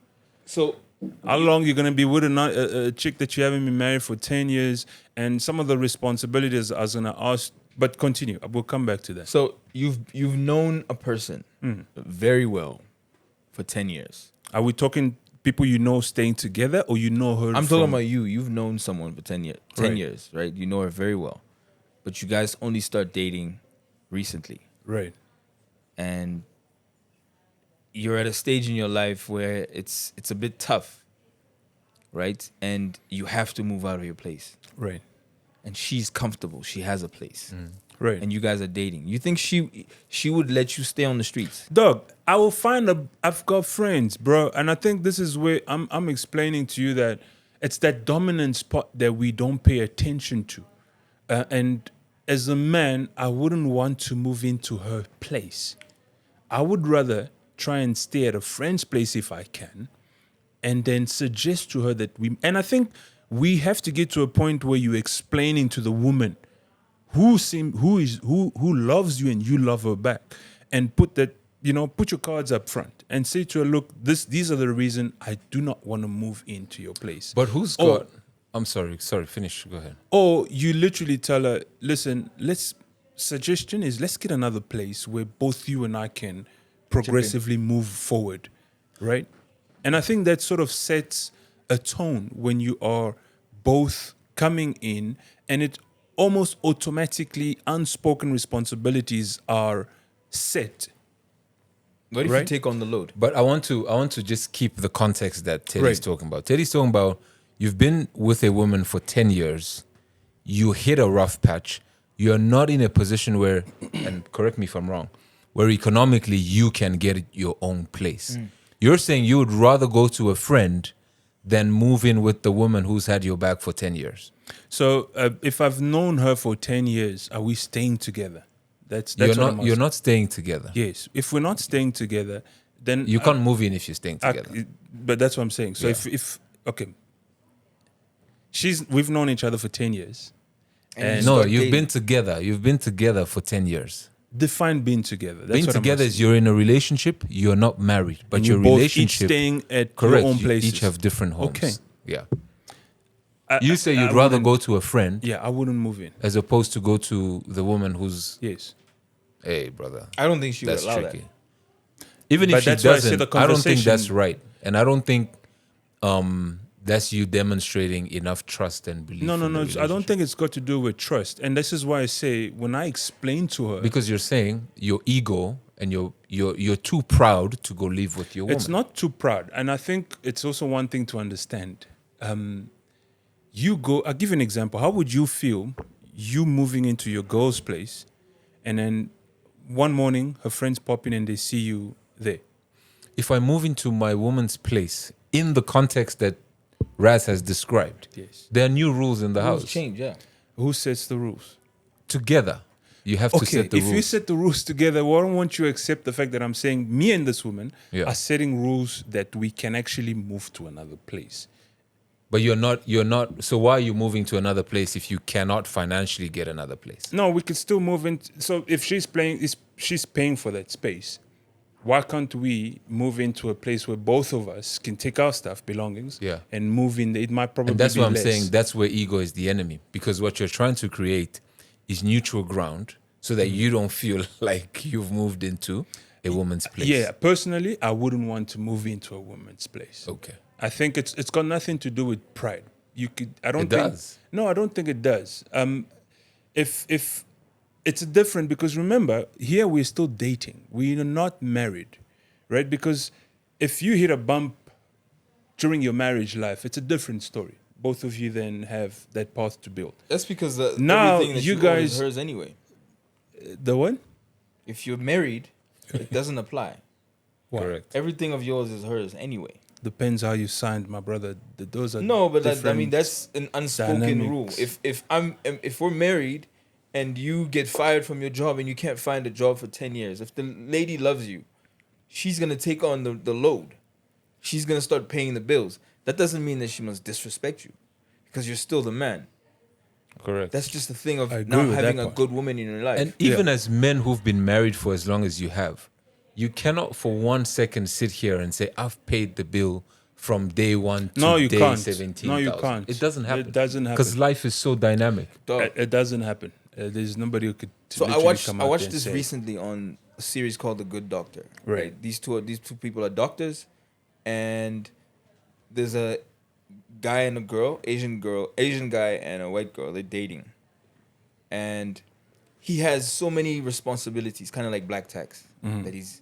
So How long you're gonna be with a chick that you haven't been married for 10 years, and some of the responsibilities I was gonna ask. But continue. We'll come back to that. So you've known a person very well for 10 years. Are we talking people you know staying together, or you know her? I'm from- talking about you. You've known someone for 10 years. 10 Right. years, right? You know her very well. But you guys only start dating recently. right. And you're at a stage in your life where it's a bit tough, right? And you have to move out of your place. Right. And she's comfortable. She has a place. Right. And you guys are dating. You think she would let you stay on the streets? Dog, I will find I've got friends, bro, and I think this is where I'm explaining to you that it's that dominant spot that we don't pay attention to, and as a man, I wouldn't want to move into her place. I would rather try and stay at a friend's place if I can, and then suggest to her that we. And I think we have to get to a point where you're explaining to the woman who loves you and you love her back, and put your cards up front and say to her, look, these are the reason I do not want to move into your place. But who's Or- got? I'm sorry, finish. Go ahead. Or you literally tell her, listen, suggestion is let's get another place where both you and I can progressively move forward, right? And I think that sort of sets a tone when you are both coming in, and it almost automatically unspoken responsibilities are set. What if Right. you take on the load? But I want to just keep the context that Teddy's Right. talking about. Teddy's talking about you've been with a woman for 10 years, you hit a rough patch, you're not in a position where, and correct me if I'm wrong, where economically you can get your own place. You're saying you would rather go to a friend than move in with the woman who's had your back for 10 years. So if I've known her for 10 years, are we staying together? That's You're what I'm not you're asking. not staying together. Yes. If we're not staying together, then You can't move in if you're staying together. but that's what I'm saying. So Yeah. if okay, we've known each other for 10 years. And No, start you've dating. been together. You've been together for 10 years. define being together. That's Being what I'm together asking. is you're in a relationship, you're not married, but And your you're both relationship each staying at correct. your own You places. each have different homes. Okay. Yeah. I- You say I you'd rather wouldn't- go to a friend Yeah, I wouldn't move in. as opposed to go to the woman who's, Yes. hey, brother, I don't think she would that's allow tricky. that. Even But if she that's why I said doesn't, the I don't think that's conversation- right. And I don't think that's you demonstrating enough trust and belief. No. in the I don't relationship. think it's got to do with trust. And this is why I say when I explain to her, Because you're saying your ego and you're too proud to go live with your woman. it's not too proud. And I think it's also one thing to understand. I'll give you an example. How would you feel you moving into your girl's place and then one morning her friends pop in and they see you there? If I move into my woman's place in the context that Raz has described, Yes. there are new rules in the Rules house. change, yeah. Who sets the rules? Together, you have to Okay, set the if rules. you set the rules together, why don't want you accept the fact that I'm saying me and this woman Yeah. are setting rules that we can actually move to another place? But you're not. So why are you moving to another place if you cannot financially get another place? No, we could still move in. So if she's paying for that space, why can't we move into a place where both of us can take our stuff, belongings, Yeah. and move in? It might probably And that's be what I'm less. saying. That's where ego is the enemy, because what you're trying to create is neutral ground so that you don't feel like you've moved into a woman's place. Yeah, personally, I wouldn't want to move into a woman's place. Okay. I think it's got nothing to do with pride. You could I don't It think does. No, I don't think it does. If it's different because remember, here we're still dating. We are not married, right? Because if you hit a bump during your marriage life, it's a different story. Both of you then have that path to build. That's because Now, everything that you you own guys- is hers anyway. The one? If you're married, it doesn't apply. Correct. Everything of yours is hers anyway. Depends how you signed, my brother. Those are No, but different that's an unspoken rule. dynamics. If we're married and you get fired from your job and you can't find a job for 10 years, if the lady loves you, she's gonna take on the load. She's gonna start paying the bills. That doesn't mean that she must disrespect you, because you're still the man. Correct. That's just the thing of I agree not with having that a part. good woman in your life. And even as men who've been married for as long as you have, you cannot for 1 second sit here and say, I've paid the bill from day one to No, you day can't. 17. No, you can't. It doesn't happen. It doesn't happen. Because life is so dynamic. Dog. It doesn't happen. There's nobody who could. So I literally watched come I out watched there and this say, recently on a series called The Good Doctor. Right. These two people are doctors, and there's a guy and a girl, Asian guy and a white girl. They're dating, and he has so many responsibilities, kind of like black tax, that he's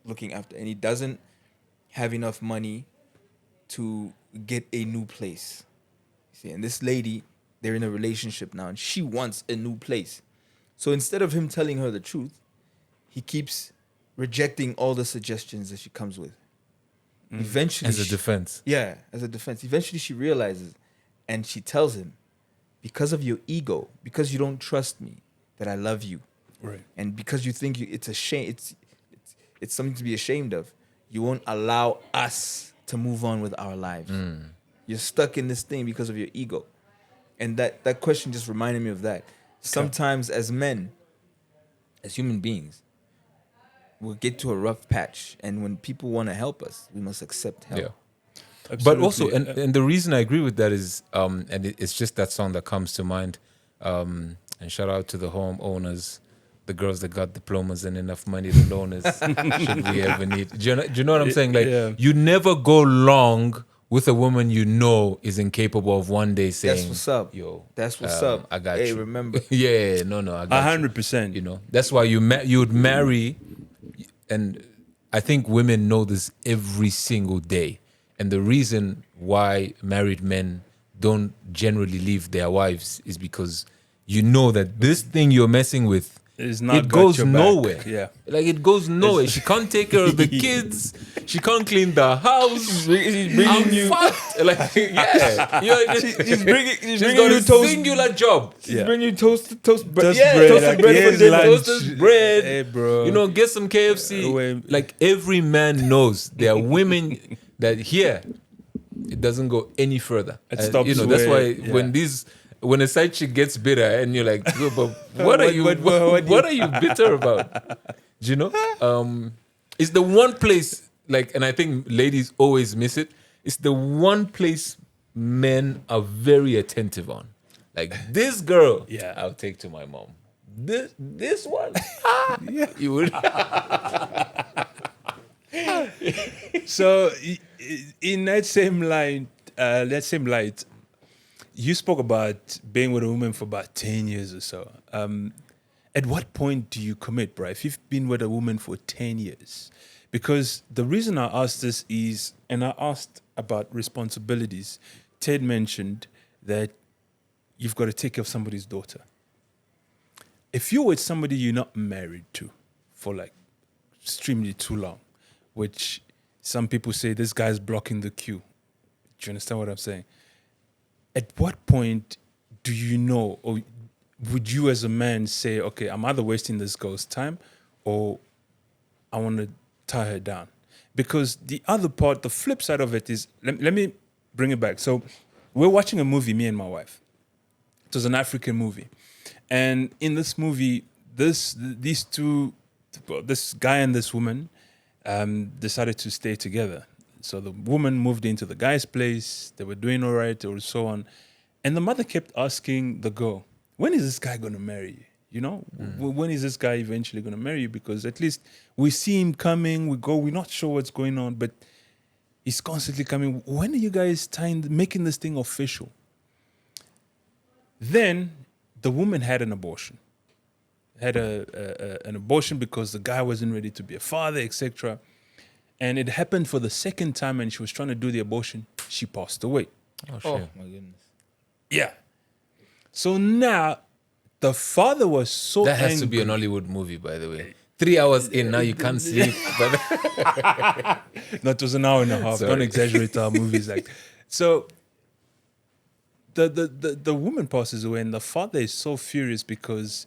looking after, and he doesn't have enough money to get a new place. See, and this lady, they're in a relationship now, and she wants a new place. So instead of him telling her the truth, he keeps rejecting all the suggestions that she comes with. Eventually, As a defense. yeah, as a defense. Eventually, she realizes, and she tells him, because of your ego, because you don't trust me, that I love you, right. and because you think it's a shame, it's something to be ashamed of, you won't allow us to move on with our lives. You're stuck in this thing because of your ego. And that question just reminded me of that. Sometimes as men, as human beings, we'll get to a rough patch, and when people want to help us, we must accept help. Yeah. But also, Absolutely. and the reason I agree with that is, it's just that song that comes to mind. And shout out to the homeowners, the girls that got diplomas and enough money to loan us, should we ever need. Do you know what I'm saying? Like, Yeah. you never go long with a woman you know is incapable of one day saying, That's what's up. Yo, That's what's up. I got Hey, you. remember. Yeah, no, I got you. 100%. You know, that's why you would marry, and I think women know this every single day. And the reason why married men don't generally leave their wives is because you know that this thing you're messing with, It's not it got goes your back. nowhere. Yeah. Like, it goes nowhere. She can't take care of the kids. She can't clean the house. She's bringing I'm you. fucked. Like, yeah. She's bringing She's you got a toast. singular job. She's Yeah. bringing you toast bread. Toast Yeah, bread, toasted like, bread for here's dinner. lunch. Toasted bread. Hey, bro. You know, get some KFC. Wait. Like, every man knows there are women that here, it doesn't go any further. It And, stops you know, that's why where- yeah. when a side chick gets bitter and you're like, "Yo, but what are you what are you bitter about? Do you know? It's the one place, like, and I think ladies always miss it. It's the one place men are very attentive on. Like, this girl, Yeah. I'll take to my mom. This one, you would. So in that same light, you spoke about being with a woman for about 10 years or so. At what point do you commit, bro? If you've been with a woman for 10 years, because the reason I asked this is, and I asked about responsibilities, Ted mentioned that you've got to take care of somebody's daughter. If you're with somebody you're not married to for like extremely too long, which some people say this guy's blocking the queue. Do you understand what I'm saying? At what point do you know, or would you as a man say, okay, I'm either wasting this girl's time or I want to tie her down? Because the other part, the flip side of it is, let me bring it back. So we're watching a movie, me and my wife. It was an African movie. And in this movie, this guy and this woman decided to stay together. So the woman moved into the guy's place. They were doing all right or so on. And the mother kept asking the girl, when is this guy going to marry you? You know, when is this guy eventually going to marry you? Because at least we see him coming, we're not sure what's going on, but he's constantly coming. When are you guys making this thing official? Then the woman had an abortion. Had an abortion because the guy wasn't ready to be a father, etc. And it happened for the second time, and she was trying to do the abortion. She passed away. Oh, Oh shit. my goodness. Yeah. So now the father was so That has to angry. be an Hollywood movie, by the way. 3 hours in, now you can't sleep. But No, it was an hour and a half. Sorry. Don't exaggerate our movies like. So the woman passes away, and the father is so furious because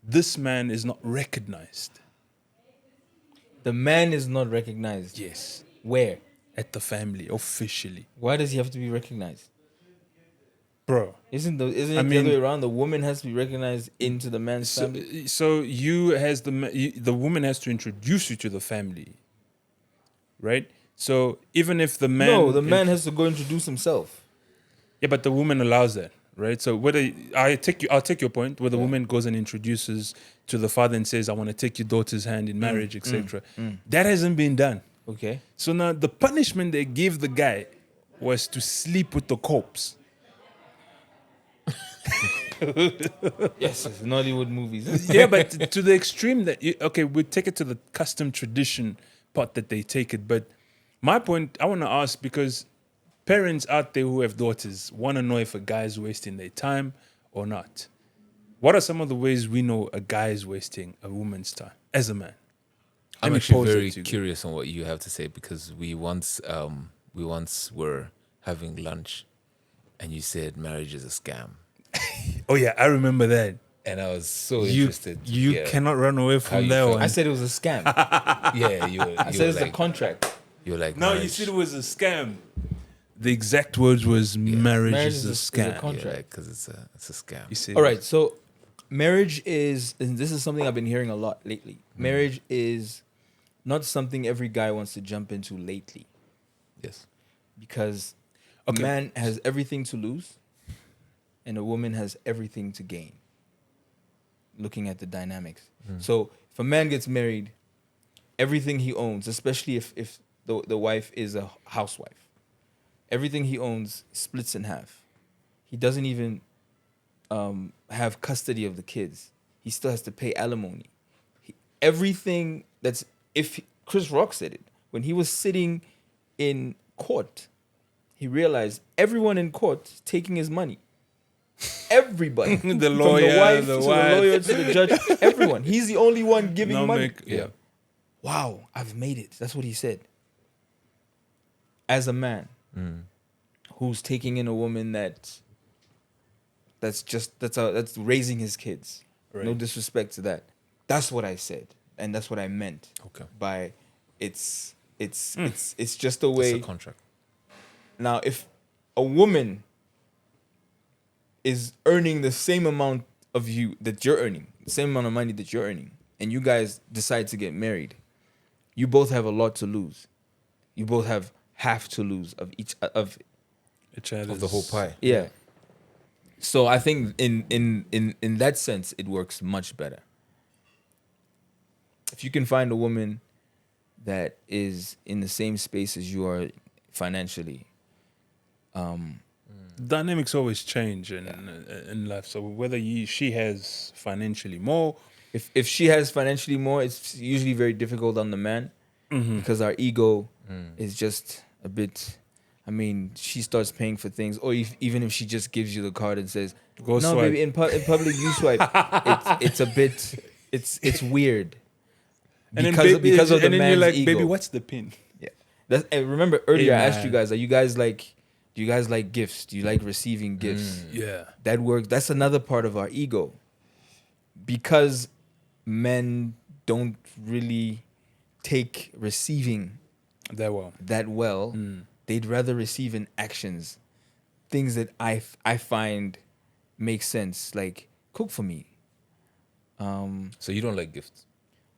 this man is not recognized. The man is not recognized. Yes. Where? At the family, officially. Why does he have to be recognized? Bro. Isn't it the mean- other way around? The woman has to be recognized into the man's family. So the woman has to introduce you to the family, right? So even if the man, No, the man has to go introduce himself. yeah, but the woman allows that, right? So I'll take your point. Where the woman goes and introduces to the father and says, "I want to take your daughter's hand in marriage, etc." That hasn't been done. Okay. So now the punishment they gave the guy was to sleep with the corpse. Yes, it's Nollywood movies. Yeah, but to the extreme that we take it to the custom tradition part that they take it. But my point, I want to ask, because parents out there who have daughters want to know if a guy is wasting their time or not. What are some of the ways we know a guy is wasting a woman's time as a man? I'm Let me actually pose it very to you. curious on what you have to say, because we once were having lunch and you said marriage is a scam. Oh yeah, I remember that. And I was so You interested. to you hear cannot run away how from you that felt. one. I said it was a scam. Yeah, you were, I you said were it's a like, contract. you were like, No, you marriage- said it was a scam. The exact words was marriage is a scam. contract. Yeah, because it's a scam. You said All right, so marriage is, and this is something I've been hearing a lot lately. Marriage is not something every guy wants to jump into lately, Yes. because Okay. a man has everything to lose and a woman has everything to gain, looking at the dynamics. So if a man gets married, everything he owns, especially if the wife is a housewife, everything he owns splits in half. He doesn't even have custody of the kids. He still has to pay alimony. Everything that's, Chris Rock said it, when he was sitting in court, he realized everyone in court is taking his money. Everybody. The From lawyer, the wife, the to wife. the lawyer, to the judge, everyone. He's the only one giving money. Yeah. Wow, I've made it. That's what he said. As a man who's taking in a woman that's raising his kids. Right. No disrespect to that. That's what I said, and that's what I meant. Okay. By it's just a way. It's a contract. Now, if a woman is earning the same amount of you that you're earning, the same amount of money that you're earning, and you guys decide to get married, you both have a lot to lose. You both have half to lose of each of Of the whole pie. yeah. So I think in that sense it works much better. If you can find a woman that is in the same space as you are financially, Dynamics always change in life. So whether she has financially more, if she has financially more, it's usually very difficult on the man because our ego is just a bit. I mean, she starts paying for things, or even if she just gives you the card and says, Go "No, swipe." baby, in public you swipe." It's a bit. It's weird. Because of the and then man's you're like, ego. baby, what's the pin? Yeah. And remember earlier I asked man. you guys, do you guys like gifts? Do you like receiving gifts? Yeah. That works. That's another part of our ego. Because men don't really take receiving That well. that well, they'd rather receive in actions. Things that I find make sense, like cook for me. So you don't like gifts?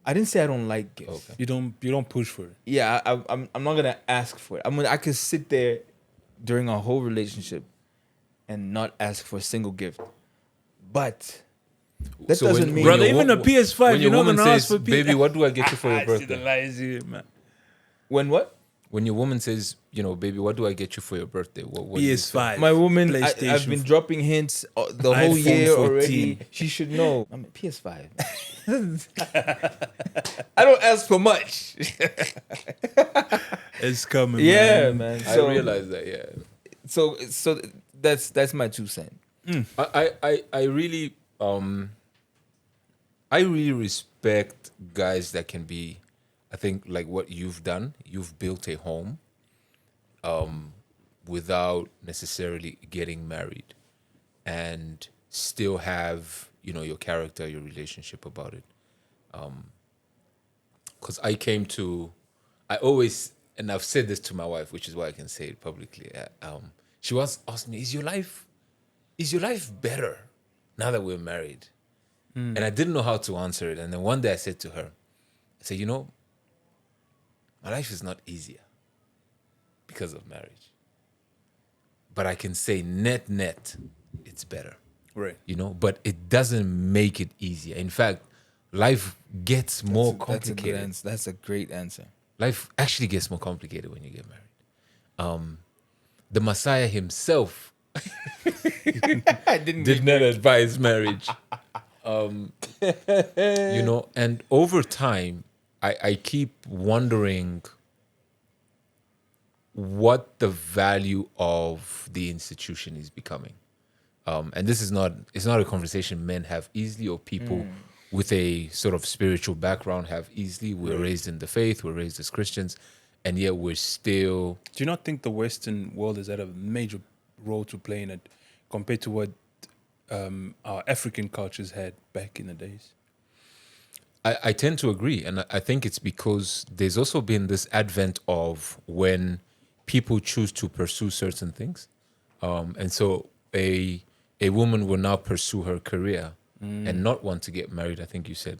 I didn't say I don't like gifts. Okay. You don't push for it. Yeah, I'm not gonna ask for it. I could sit there during our whole relationship and not ask for a single gift. But That So doesn't when- mean Brother, when your even a wo- PS5, when you're your not woman gonna ask says, for "Baby, what do I get you for your I see the birthday?" lies here, man. when what? When your woman says, "Baby, what do I get you for your birthday?" What do you say? PS5. My woman, PlayStation I've been dropping hints the whole iPhone year 14. already. She should know. I'm at PS5. I don't ask for much. It's coming, Yeah, man. man. I realize that. Yeah. So that's my 2 cents. I really I really respect guys that can be, I think, like what you've done. You've built a home without necessarily getting married, and still have, your character, your relationship about it. Because I always, and I've said this to my wife, which is why I can say it publicly. She once asked me, is your life better now that we're married? And I didn't know how to answer it. And then one day I said to her, I said, my life is not easier because of marriage. But I can say net, it's better. Right. But it doesn't make it easier. In fact, life gets more That's a complicated. good answer. That's a great answer. Life actually gets more complicated when you get married. The Messiah himself I didn't. did not advise marriage. And over time, I keep wondering what the value of the institution is becoming. And this is it's not a conversation men have easily, or people with a sort of spiritual background have easily. We're raised in the faith, we're raised as Christians, and yet we're still... Do you not think the Western world has had a major role to play in it compared to what our African cultures had back in the days? I tend to agree, and I think it's because there's also been this advent of when people choose to pursue certain things. And so a woman will now pursue her career and not want to get married, I think you said.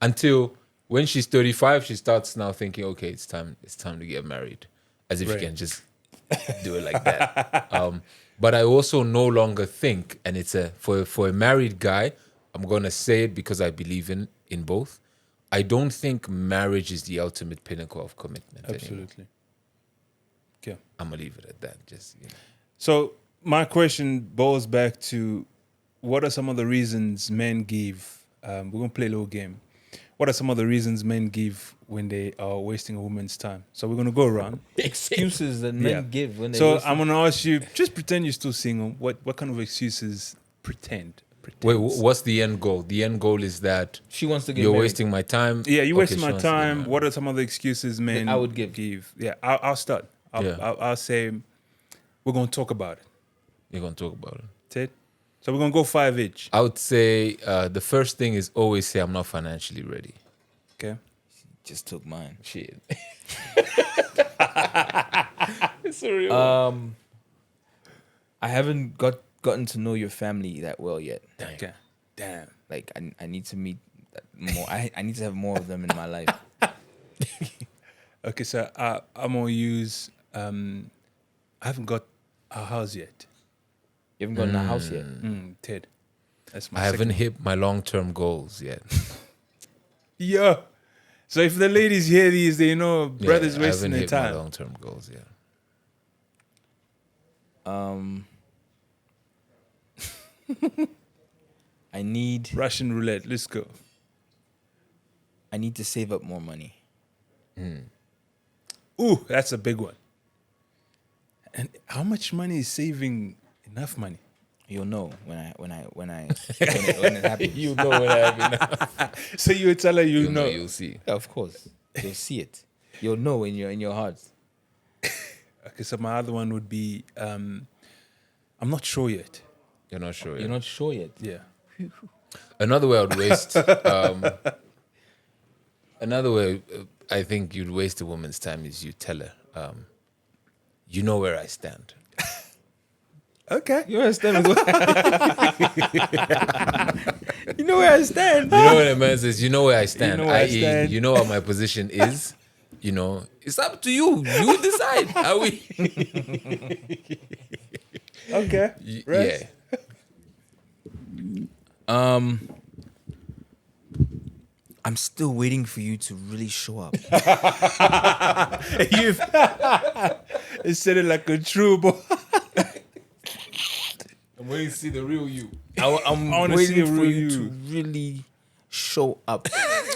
Until when she's 35, she starts now thinking, okay, it's time to get married. As if Right. you can just do it like that. But I also no longer think, and it's for a married guy, I'm gonna say it because I believe in both. I don't think marriage is the ultimate pinnacle of commitment anymore. Absolutely. Okay. I'm gonna leave it at that. Just So my question boils back to, what are some of the reasons men give? We're gonna play a little game. What are some of the reasons men give when they are wasting a woman's time? So we're gonna go around. Excuses that men give when they. So waste I'm gonna ask you, just pretend you're still single. What kind of excuses pretend? Wait, what's the end goal? The end goal is that she wants to get you're married. wasting my time. Yeah, you Okay, wasting she my wants to get time. married. What are some of the excuses men I would give. Yeah, I'll start. I'll say we're gonna talk about it. You're gonna talk about it. Ted? So we're gonna go 5 each. I would say the first thing is always say I'm not financially ready. Okay. Just took mine. Shit. I haven't gotten to know your family that well yet. Okay. Damn. Like I need to meet more. I need to have more of them in my life. Okay, so I'm gonna use. I haven't got a house yet. You haven't gotten a house yet. Ted. That's my. I haven't second hit my long-term goals yet. one. Yeah. So if the ladies hear these, they know brothers I wasting haven't their hit my time. long-term goals yet. I need Russian roulette. Let's go. to save up more money. Ooh, that's a big one. And how much money is saving enough money? You'll know when it happens. You know what I mean. So you tell her you You'll know. You'll see. Yeah, of course, you'll see it. You'll know in your heart. Okay, so my other one would be I'm not sure yet. You're not sure. You're Yet. not sure yet. Yeah. Another way I would waste. Another way I think you'd waste a woman's time is you tell her, you know where I stand. Okay. You understand? You know where I stand. You know when a man says, you know where I stand, know where I i.e., stand. you know what my position is, it's up to you. You decide. Are we? Okay. Yeah. Rest? I'm still waiting for you to really show up. You said it like a true boy. I'm waiting to see the real you. I'm I wanna see waiting a for real you you. to really show up.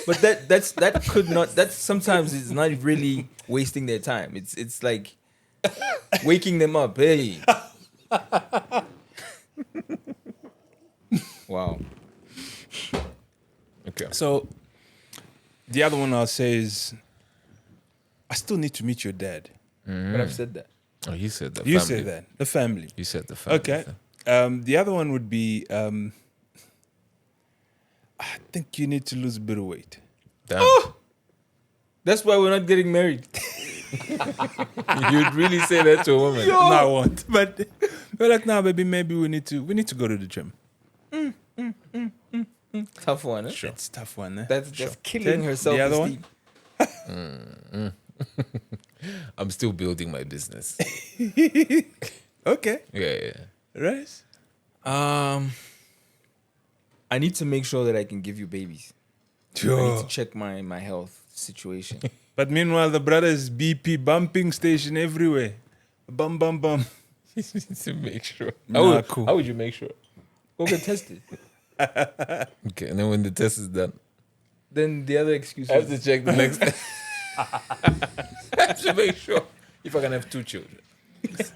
But that could not. That's sometimes it's not really wasting their time. It's like waking them up. Hey. Wow. Okay. So, the other one I'll say is, I still need to meet your dad. But I've said that. Oh, you said the You family. say that. The family. You said the family. Okay. thing. The other one would be, I think you need to lose a bit of weight. Damn. That's why we're not getting married. You'd really say that to a woman? No, I won't. But we're like, nah, baby, maybe we need to go to the gym. Tough one, huh? That's a tough one, eh? That's just killing Then her the other self-esteem. I'm still building my business. Okay. Yeah. Right? I need to make sure that I can give you babies. I need to check my health situation. But meanwhile, the brother's BP bumping station everywhere. Bum, bum, bum. To make sure. Nah, cool. How would you make sure? Go get tested. Okay, and then when the test is done, Then the other excuse I have to is check the next. I have to make sure if I can have 2 children.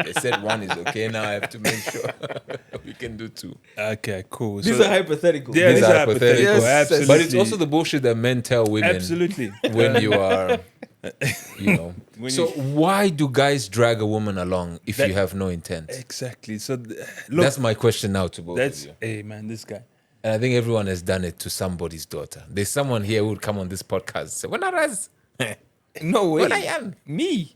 They said 1 is okay. Now I have to make sure we can do 2. Okay, cool. these So- are hypothetical. Yeah, These these are are hypothetical. hypothetical. Yes, Absolutely. But it's also the bullshit that men tell women Absolutely. when you are, you know. When So why do guys drag a woman along if That- you have no intent? Exactly. So, look, That's my question now to both that's, of you. hey, man, this guy. And I think everyone has done it to somebody's daughter. There's someone here who would come on this podcast and say, "When I was, No way. when I am." Me.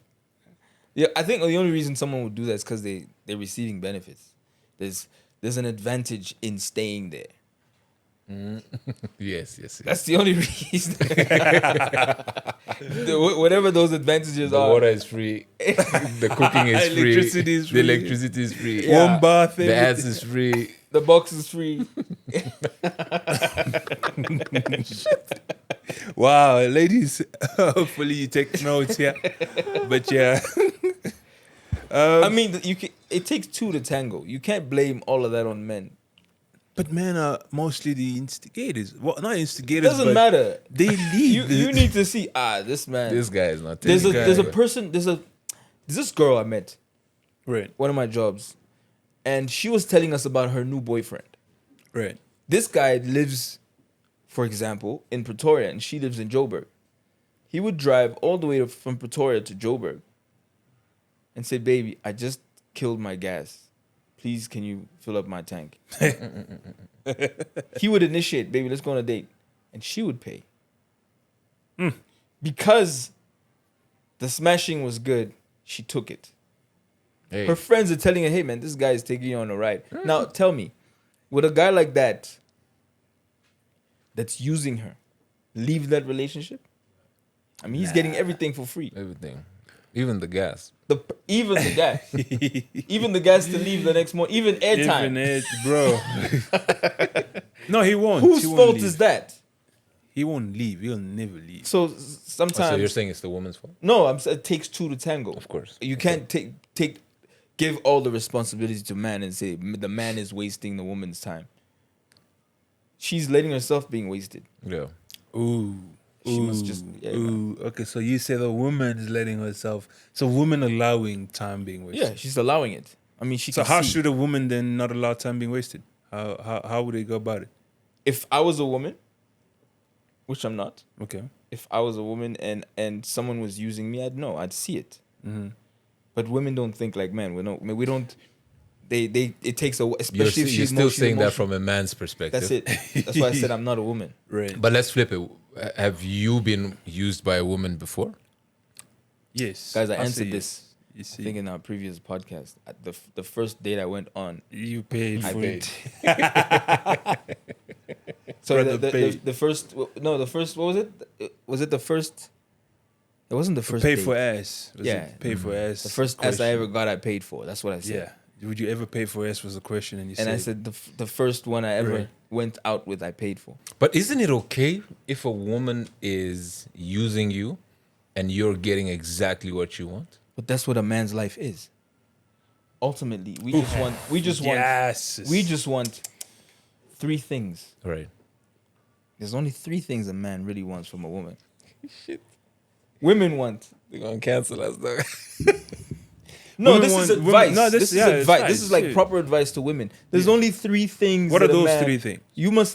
Yeah, I think the only reason someone would do that is because they're receiving benefits. There's an advantage in staying there. Yes. That's the only reason. Whatever those advantages The are. water is free. The cooking is free. Electricity is The free. electricity is free. Yeah. Warm bath. The everything. ads is free. The box is free. Wow, ladies. Hopefully you take notes here. But yeah. I mean, it takes 2 to tango. You can't blame all of that on men. But men are mostly the instigators. Well, not It instigators, doesn't but matter. they lead. You need to see this man. This guy is not. there's taking a it. person. There's this girl I met. Right, One of my jobs, and she was telling us about her new boyfriend. right. This guy lives, for example, in Pretoria, and she lives in Joburg. He would drive all the way from Pretoria to Joburg and say, "Baby, I just killed my gas. Please, can you fill up my tank?" He would initiate, "Baby, let's go on a date," and she would pay. Because the smashing was good, she took it. Hey. Her friends are telling her, "Hey, man, this guy is taking you on a ride." Now, tell me, would a guy like that, that's using her, leave that relationship? I mean, he's getting everything for free. Everything, even the gas. Even the gas. Even the gas to leave the next morning. Even airtime. Even it, bro. No, he won't. Whose He won't fault leave. is that? He won't leave. He'll never leave. So Oh, sometimes... so you're saying it's the woman's fault? No, it takes 2 to tango. Of course. You can't give all the responsibility to man and say the man is wasting the woman's time. She's letting herself being wasted. Yeah. Ooh. She must just... Yeah, Ooh. Okay, so you say the woman is letting herself. So woman allowing time being wasted. yeah, she's allowing it. I mean, she So can how see. should a woman then not allow time being wasted? How would they go about it? If I was a woman, which I'm not, Okay. if I was a woman and someone was using me, I'd know. I'd see it. Mm-hmm. But women don't think like men. We don't. It takes a, You're, especially if you're she's still saying that emotional. from a man's perspective. That's it. That's why I said I'm not a woman. Right. But let's flip it. Have you been used by a woman before? Yes. Guys, I I'll answered say this. You I see, think in our previous podcast, the first date I went on. you paid I for paid. it. So Brother the paid. first no the first what was it? Was it the first? It wasn't the first. Pay date. for ass. Was Yeah. it pay for ass. The first ass I question? ever got, I paid for. That's what I said. Would you ever pay for S was the question, and you And said, I said the first one I ever Right. went out with, I paid for. But isn't it okay if a woman is using you and you're getting exactly what you want? But that's what a man's life is. Ultimately, we just want three things. Right. There's only three things a man really wants from a woman. Shit. Women want. They're gonna cancel us though. No, Women this is want- advice. women- no, this this- is yeah, it's advice. fine, This is like shit. proper advice to women. There's only three things. What are that a those man- three things?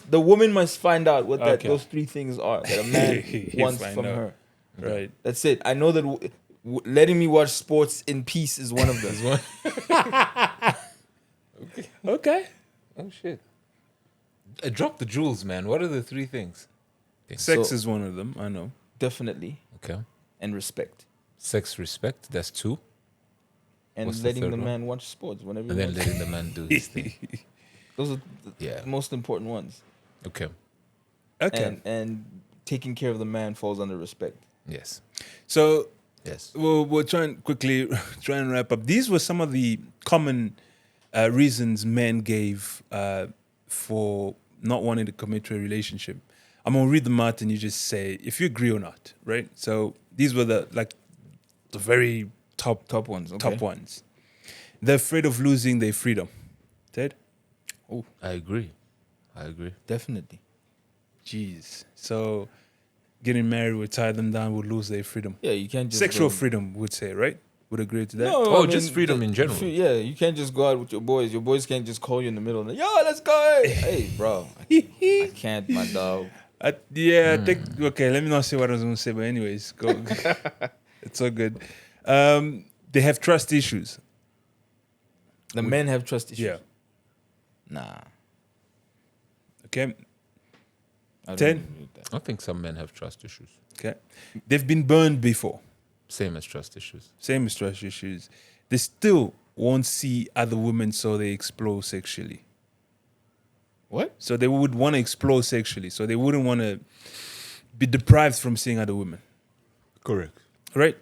The woman must find out what Okay. those three things are that a man wants Find from out. her. Right. That's it. I know that letting me watch sports in peace is one of them. Okay. Oh shit. Drop the jewels, man. What are the three things? Sex So- is one of them. I know. Definitely. Okay. And respect. Sex, respect. That's two. And What's the letting third the one? man watch sports whenever And he then wants. letting the man do his thing. Those are the Yeah. most important ones. Okay. Okay. And taking care of the man falls under respect. Yes. So Yes. we'll try and quickly try and wrap up. These were some of the common reasons men gave for not wanting to commit to a relationship. I'm gonna read them out, and you just say if you agree or not, right? So these were the very Top ones. Okay. top ones. They're afraid of losing their freedom. Ted? I agree. Definitely. Jeez. So getting married would tie them down, would lose their freedom. Yeah, you can't just Sexual go- freedom, would say, right? Would agree to that? No, Oh, I just freedom in general. Yeah, you can't just go out with your boys. Your boys can't just call you in the middle and yo, let's go. Hey, bro, I can't, my dog. I think okay. Let me not say what I was going to say, but anyways, go. It's all good. They have trust issues. The men have trust issues. Yeah. Nah. Okay. I don't 10? agree with that. I think some men have trust issues. Okay. They've been burned before. Same as trust issues. Same as trust issues. They still won't see other women, so they explore sexually. What? So they would want to explore sexually. So they wouldn't want to be deprived from seeing other women. Correct. Right?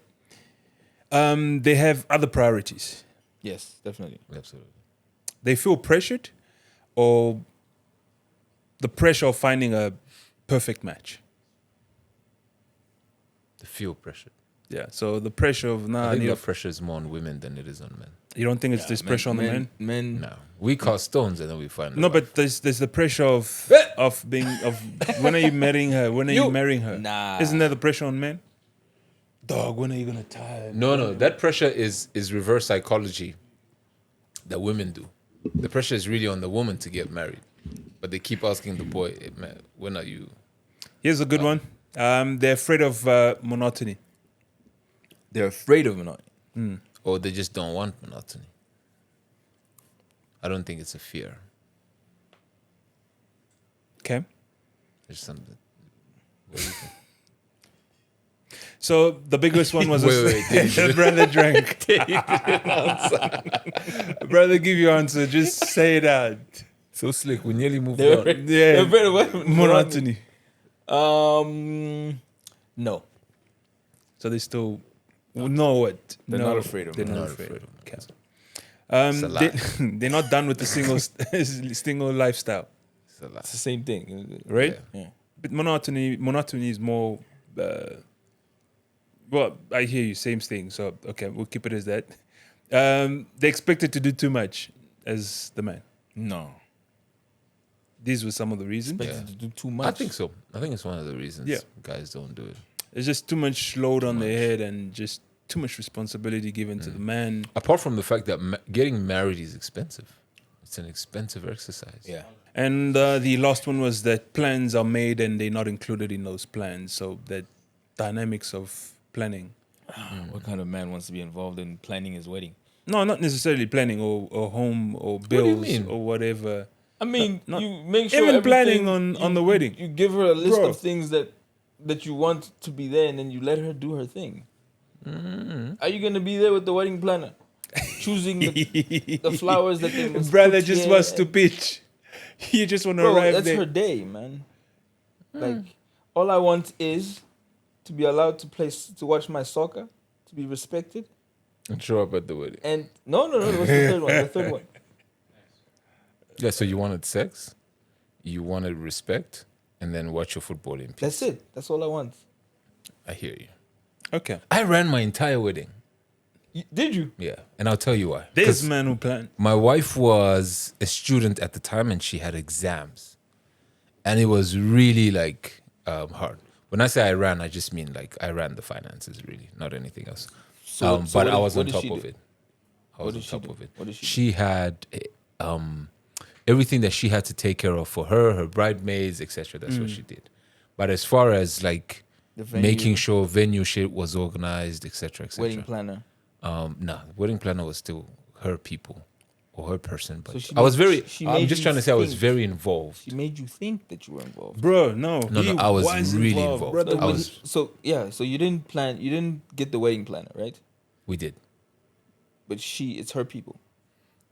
They have other priorities. Yes, definitely. Absolutely. They feel pressured, or the pressure of finding a perfect match. They feel pressure. Yeah. So the pressure of I think that pressure is more on women than it is on men. you don't think it's this pressure on the men? Men. No. We cast stones and then we find No, a but there's the pressure of when are you marrying her? When are you marrying her? Nah. Isn't that the pressure on men? Dog, when are you gonna tie? No. That pressure is reverse psychology that women do. The pressure is really on the woman to get married. But they keep asking the boy, "Hey, man, when are you?" Here's a good one. They're afraid of monotony. They're afraid of monotony. Or they just don't want monotony. I don't think it's a fear. Okay. There's something. What do you think? So the biggest one was Wait, brother drank. Brother, give your answer. Just say it out. So slick. We nearly moved They're on. afraid, Yeah. they're afraid of what? Monotony. No. So they still know what? They're No, not afraid of They're it. not Not afraid. afraid of Okay. It's a lie. They're not done with the single lifestyle, It's a lie. It's the same thing. right? Yeah. But monotony is more. Well, I hear you. Same thing. So okay, we'll keep it as that. They expected to do too much as the man. No. These were some of the reasons. Expected to do too much. I think so. I think it's one of the reasons Yeah. guys don't do it. It's just too much load on their head and just too much responsibility given to the man. Apart from the fact that getting married is expensive. It's an expensive exercise. Yeah. And the last one was that plans are made and they're not included in those plans. So that dynamics of planning. What kind of man wants to be involved in planning his wedding? No, not necessarily planning or home or do you bills mean? or whatever. I mean, Not- you make sure even everything- planning on the wedding. You give her a list Bro. of things that you want to be there, and then you let her do her thing. Are you gonna be there with the wedding planner, choosing the flowers that they must Brother put just here wants to and- pitch. You just want to Bro, arrive that's there. her day, man. Like, all I want is to be allowed to play, to watch my soccer, to be respected, And show up at the wedding. And no. What's the third one? The third one. Yeah, so you wanted sex, you wanted respect, and then watch your football in peace. That's it. That's all I want. I hear you. Okay. I ran my entire wedding. Did you? Yeah, and I'll tell you why. There's 'Cause man who plan. my wife was a student at the time, and she had exams, and it was really like hard. When I say I ran, I just mean like I ran the finances, really, not anything else. So But what I did- was what on did top she of do? it. I What was did on she top do? of it. What did she She had everything that she had to take care of for her bridesmaids, etc. That's what she did. But as far as like The venue, making sure venue shit was organized, etc., wedding etc. planner. Nah, wedding planner was still her people or her person. But So she I was made- very. she I'm made just you trying to say I was think. very involved. She made you think that you were involved. Bro, no. No, he I was really involved. Brother. I was- So yeah, so you didn't plan. You didn't get the wedding planner, right? We did. But it's her people.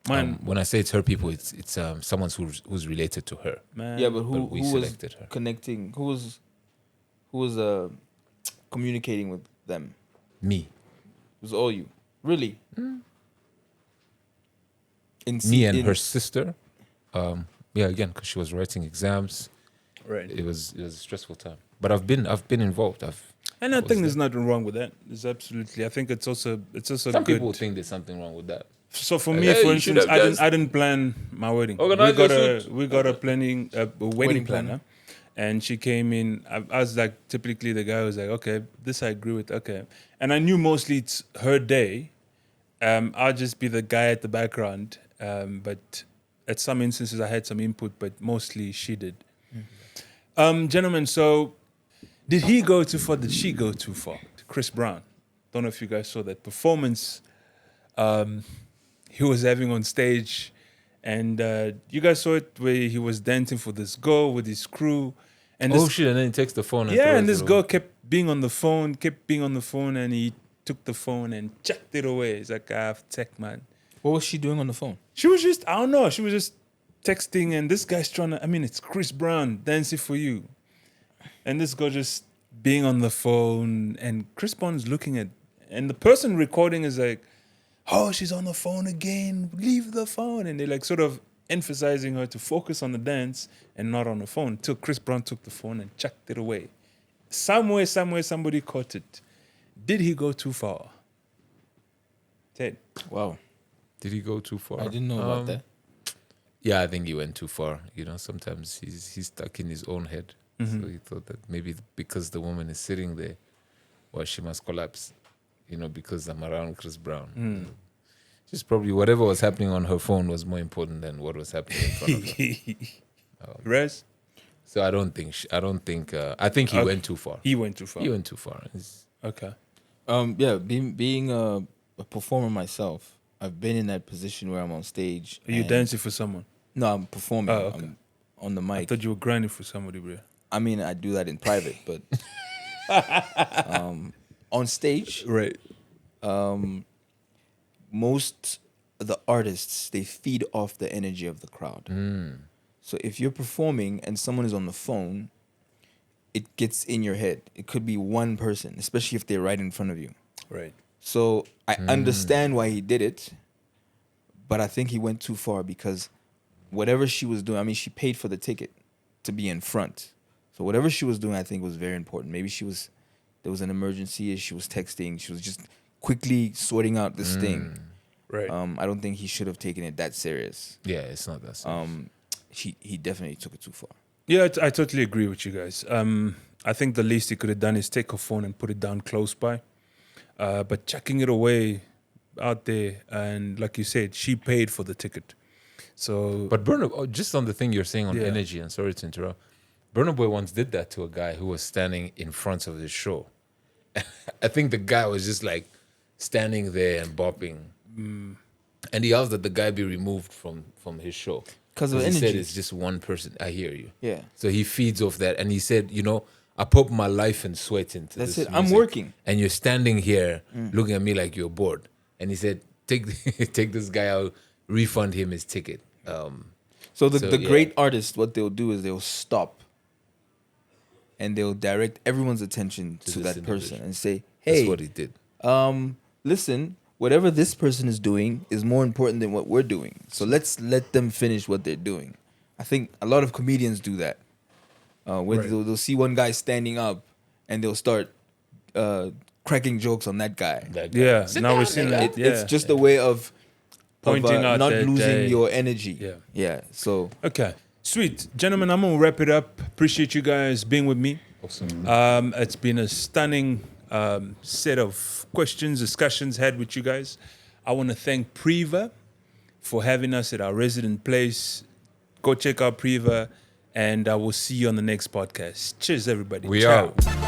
Man, When I say it's her people, it's someone who's related to her. man. Yeah, but who But we who was selected her. connecting? Who was communicating with them? Me, It was all you, really. me, and her sister. Yeah, again, because she was writing exams. Right. It was a stressful time. But I've been involved. And I was think there's nothing wrong with that. There's absolutely. I think it's also Some good. people think there's something wrong with that. So for Like, me, hey, for you should instance, have just I didn't plan my wedding. organized your suit. We got a planning a wedding Wedding planner, planner. and she came in. I was like, typically the guy was like, okay, this I agree with, okay, and I knew mostly it's her day. I'll just be the guy at the background, but at some instances I had some input, but mostly she did. Gentlemen, so did he go too far? Did she go too far? Chris Brown. Don't know if you guys saw that performance he was having on stage, and you guys saw it where he was dancing for this girl with his crew, and Oh this, shit! And then he takes the phone. And yeah, throws and this it girl away. kept being on the phone, and he took the phone and chucked it away. It's like, tech man. What was she doing on the phone? She was just, I don't know, she was just texting, and this guy's trying to, I mean, it's Chris Brown dancing for you. And this girl just being on the phone, and Chris Brown's looking at, and the person recording is like, oh, she's on the phone again, leave the phone. And they're like sort of emphasizing her to focus on the dance and not on the phone, till Chris Brown took the phone and chucked it away. Somewhere, somebody caught it. Did he go too far? Ted. Wow, Did he go too far? I didn't know about that. Yeah, I think he went too far. You know, sometimes he's stuck in his own head. So he thought that maybe because the woman is sitting there, well, she must collapse. You know, because I'm around Chris Brown. Just probably whatever was happening on her phone was more important than what was happening in front of her. Rez? So I don't think. I think he Okay. went too far. He went too far. He went too far. Okay. Yeah, being a performer myself, I've been in that position where I'm on stage. Are you and- dancing for someone? No, I'm performing. Oh, okay. I'm on the I mic. thought you were grinding for somebody, bro. I mean, I do that in private, but on stage, Right. most of the artists, they feed off the energy of the crowd. So if you're performing and someone is on the phone, it gets in your head. It could be one person, especially if they're right in front of you. Right. So I understand why he did it, but I think he went too far because whatever she was doing, I mean, she paid for the ticket to be in front. So whatever she was doing, I think was very important. Maybe there was an emergency, she was texting, she was just quickly sorting out this thing. Right. I don't think he should have taken it that serious. Yeah, it's not that serious. He definitely took it too far. Yeah, I totally agree with you guys. I think the least he could have done is take a phone and put it down close by. But chucking it away out there, and like you said, she paid for the ticket. So, But Burna, just on the thing you're saying on Yeah. energy, and sorry to interrupt, Burna Boy once did that to a guy who was standing in front of the show. I think the guy was just like standing there and bopping. And he asked that the guy be removed from his show. 'Cause of he said energy. it's just one person. I hear you. Yeah. So he feeds off that. And he said, you know, I put my life and sweat into That's this it. I'm music, working. and you're standing here looking at me like you're bored. And he said, take this guy out, refund him his ticket. So the So, yeah. great artists, what they'll do is they'll stop and they'll direct everyone's attention to this that person individual. and say, That's hey, what he did. listen, whatever this person is doing is more important than what we're doing. So let's let them finish what they're doing. I think a lot of comedians do that. When Right. they'll see one guy standing up and they'll start cracking jokes on that guy. That guy. Yeah, Sit now down, we're seeing nigga. that. Yeah. It's just a way of Pointing out not that losing they- your energy. Yeah. Yeah. So Okay. Sweet. Gentlemen, I'm going to wrap it up. Appreciate you guys being with me. Awesome. It's been a stunning set of questions, discussions had with you guys. I want to thank Priva for having us at our resident place. Go check out Priva, and I will see you on the next podcast. Cheers, everybody. We Ciao. out.